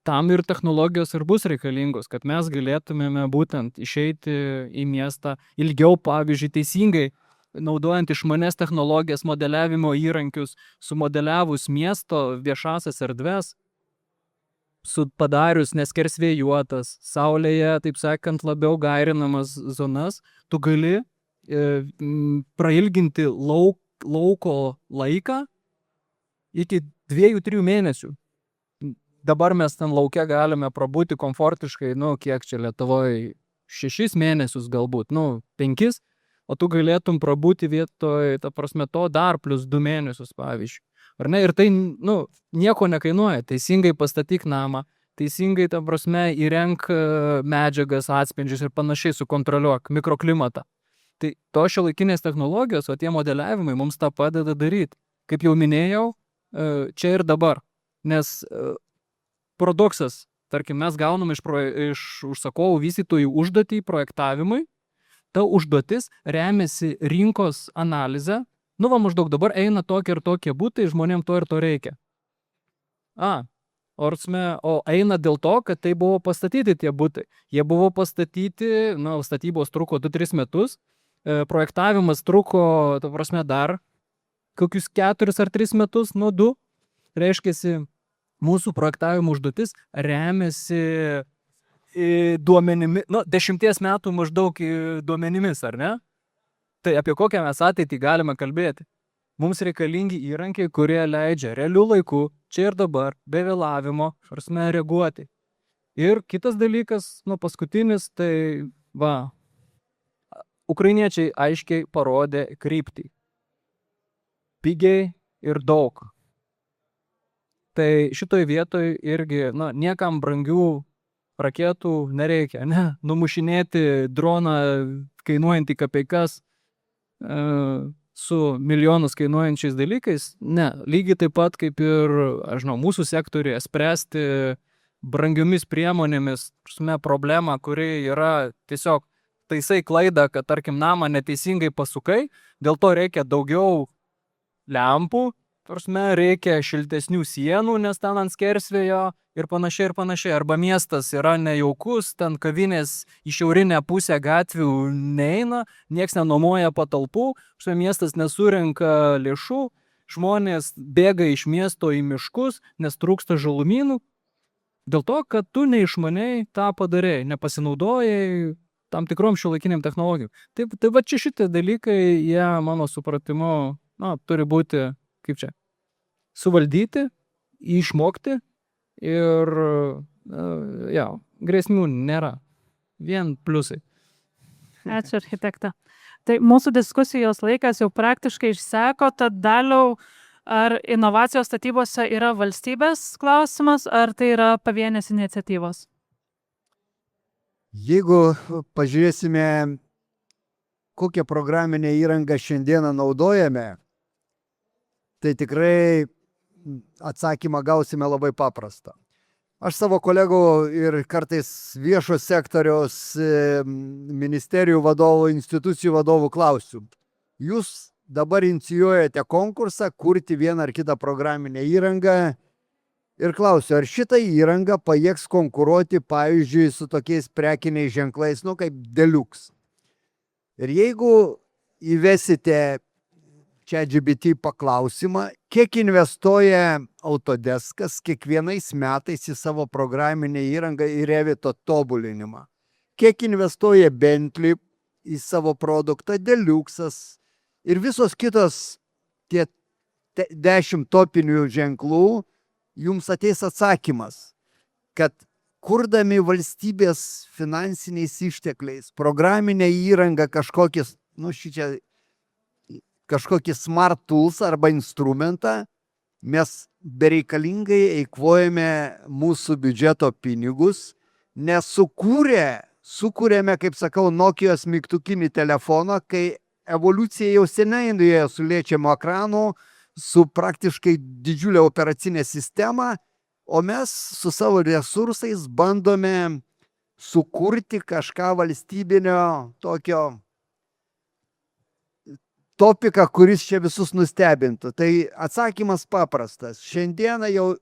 Tam ir technologijos ir bus reikalingos, kad mes galėtumėme būtent išeiti į miestą ilgiau, pavyzdžiui, teisingai, naudojant išmanes technologijas, modeliavimo įrankius, sumodeliavus miesto viešasias erdves, padarius neskersvėjuotas, saulėje, taip sakant, labiau gairinamas zonas, tu gali prailginti lauko laiką iki 2-3 mėnesių. Dabar mes ten lauke galime prabūti komfortiškai, kiek čia Lietuvoje, 6 mėnesius galbūt, 5, o tu galėtum prabūti vietoj, to dar plus 2 mėnesius, pavyzdžiui. Ar ne? Ir tai, nieko nekainuoja. Teisingai pastatyk namą, teisingai, įrenk medžiagas, atspindžius ir panašiai sukontroliuok mikroklimatą. Tai to šiuolaikinės technologijos, o tie modeliavimai mums tą padeda daryti. Kaip jau minėjau, čia ir dabar. Nes paradoksas, tarkim, mes gaunam iš užsakovų vystytojų užduotį projektavimui, ta užduotis remiasi rinkos analizę, maždaug dabar eina tokie ir tokie butai, žmonėm to ir to reikia. O eina dėl to, kad tai buvo pastatyti tie butai. Jie buvo pastatyti, statybos truko 2-3 metus, projektavimas truko, dar kokius 4 ar 3 metus, 2. Reiškiasi, mūsų projektavimo užduotis remiasi duomenimis, 10 metų maždaug duomenimis, ar ne? Tai apie kokią mes ateitį galime kalbėti? Mums reikalingi įrankiai, kurie leidžia realių laikų, čia ir dabar, be vėlavimo, reaguoti. Ir kitas dalykas, paskutinis, tai ukrainiečiai aiškiai parodė kryptį. Pigiai ir daug. Tai šitoj vietoj irgi, niekam brangių raketų nereikia, ne? Numušinėti droną kainuojantį kapeikas su milijonus kainuojančiais dalykais, ne. Lygiai taip pat kaip ir, mūsų sektoriuje spręsti brangiomis priemonėmis problemą, kuri yra tiesiog taisai klaidą, kad, tarkim, namą neteisingai pasukai, dėl to reikia daugiau lempų, reikia šiltesnių sienų, nes ten ant skersvėjo ir panašiai. Arba miestas yra nejaukus, ten kavinės į šiaurinę pusę gatvių neina, nieks nenuomoja patalpų, miestas nesurenka lėšų, žmonės bėga iš miesto į miškus, nes trūksta žalumynų. Dėl to, kad tu neišmaniai tą padarei, nepasinaudojai tam tikrom šiuolaikiniam technologijom. Tai va čia šitie dalykai, jie, mano supratimu, turi būti suvaldyti, išmokti ir, grėsmių nėra. Vien pliusai. Ačiū, architekta. Tai mūsų diskusijos laikas jau praktiškai išseko, tad Daliau, ar inovacijos statybose yra valstybės klausimas, ar tai yra pavienės iniciatyvos? Jeigu pažiūrėsime, kokią programinę įrangą šiandieną naudojame, tai tikrai atsakymą gausime labai paprastą. Aš savo kolegų ir kartais viešo sektoriaus ministerijų vadovų, institucijų vadovų klausiu. Jūs dabar inicijuojate konkursą kurti vieną ar kitą programinę įrangą ir klausiu, ar šitą įrangą pajėgs konkuruoti, pavyzdžiui, su tokiais prekiniais ženklais, kaip Deluxe. Ir jeigu įvesite ChatGPT paklausimą, kiek investuoja Autodeskas kiekvienais metais į savo programinę įrangą ir Revito tobulinimą, kiek investuoja Bentley į savo produktą Deluxe'as ir visos kitos tie 10 topinių ženklų, jums ateis atsakymas, kad kurdami valstybės finansiniais ištekliais programinę įrangą kažkokį smart tools arba instrumentą, mes bereikalingai eikvojame mūsų biudžeto pinigus, nes sukūrėme, kaip sakau, Nokijos mygtukinį telefoną, kai evoliucija jau seniai nuėjo su liečiamu ekranu, su praktiškai didžiulė operacinė sistema, o mes su savo resursais bandome sukurti kažką valstybinio tokio topiką, kuris čia visus nustebintų. Tai atsakymas paprastas. Šiandieną jau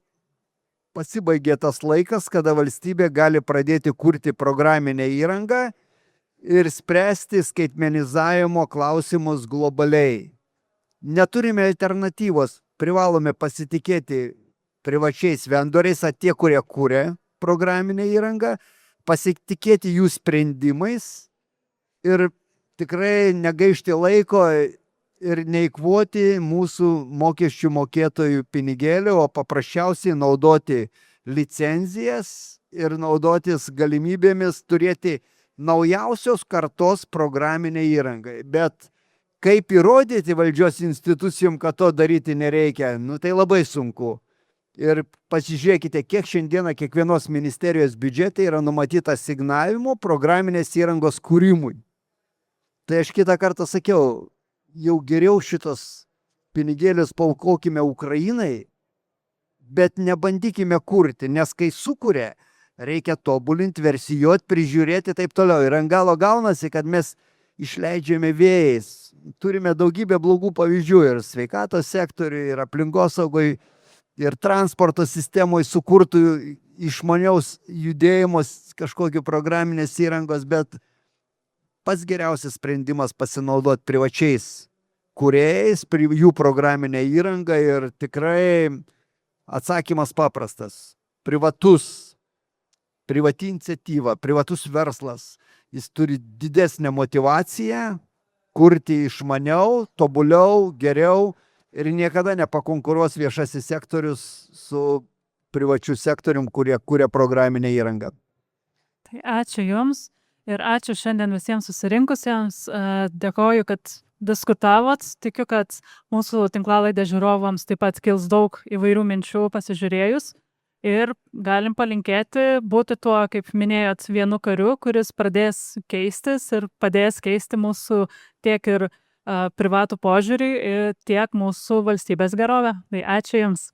pasibaigė tas laikas, kada valstybė gali pradėti kurti programinę įrangą ir spręsti skaitmenizavimo klausimus globaliai. Neturime alternatyvos, privalome pasitikėti privačiais vendoriais, tie, kurie kūrė programinę įrangą, pasitikėti jų sprendimais ir tikrai negaišti laiko ir neįkvoti mūsų mokesčių mokėtojų pinigėlių, o paprasčiausiai naudoti licenzijas ir naudotis galimybėmis turėti naujausios kartos programinę įrangą. Bet kaip įrodyti valdžios institucijom, kad to daryti nereikia, tai labai sunku. Ir pasižiūrėkite, kiek šiandieną kiekvienos ministerijos biudžete yra numatyta asignavimų programinės įrangos kūrimui. Tai aš kitą kartą sakiau, jau geriau šitos pinigėlius paaukokime Ukrainai, bet nebandykime kurti, nes kai sukuria, reikia tobulinti, versijuoti, prižiūrėti taip toliau. Ir ant galo gaunasi, kad mes išleidžiame vėjais. Turime daugybę blogų pavyzdžių ir sveikatos sektoriui, ir aplinkosaugai, ir transporto sistemoje sukurtų išmaniaus judėjimos kažkokiu programinės įrangos, bet pats geriausias sprendimas pasinaudoti privačiais kūrėjais, jų programinę įrangą ir tikrai atsakymas paprastas. Privati iniciatyva, privatus verslas, jis turi didesnę motyvaciją kurti išmaniau, tobuliau, geriau ir niekada nepakonkuruos viešasis sektorius su privačiu sektorium, kurie kuria programinę įrangą. Tai ačiū Jums. Ir ačiū šiandien visiems susirinkusiems. Dėkoju, kad diskutavot. Tikiu, kad mūsų tinklalaidės žiūrovams taip pat kils daug įvairių minčių pasižiūrėjus. Ir galim palinkėti būti tuo, kaip minėjot, vienu kariu, kuris pradės keistis ir padės keisti mūsų tiek ir privatų požiūrį, tiek mūsų valstybės gerovę. Tai ačiū Jums.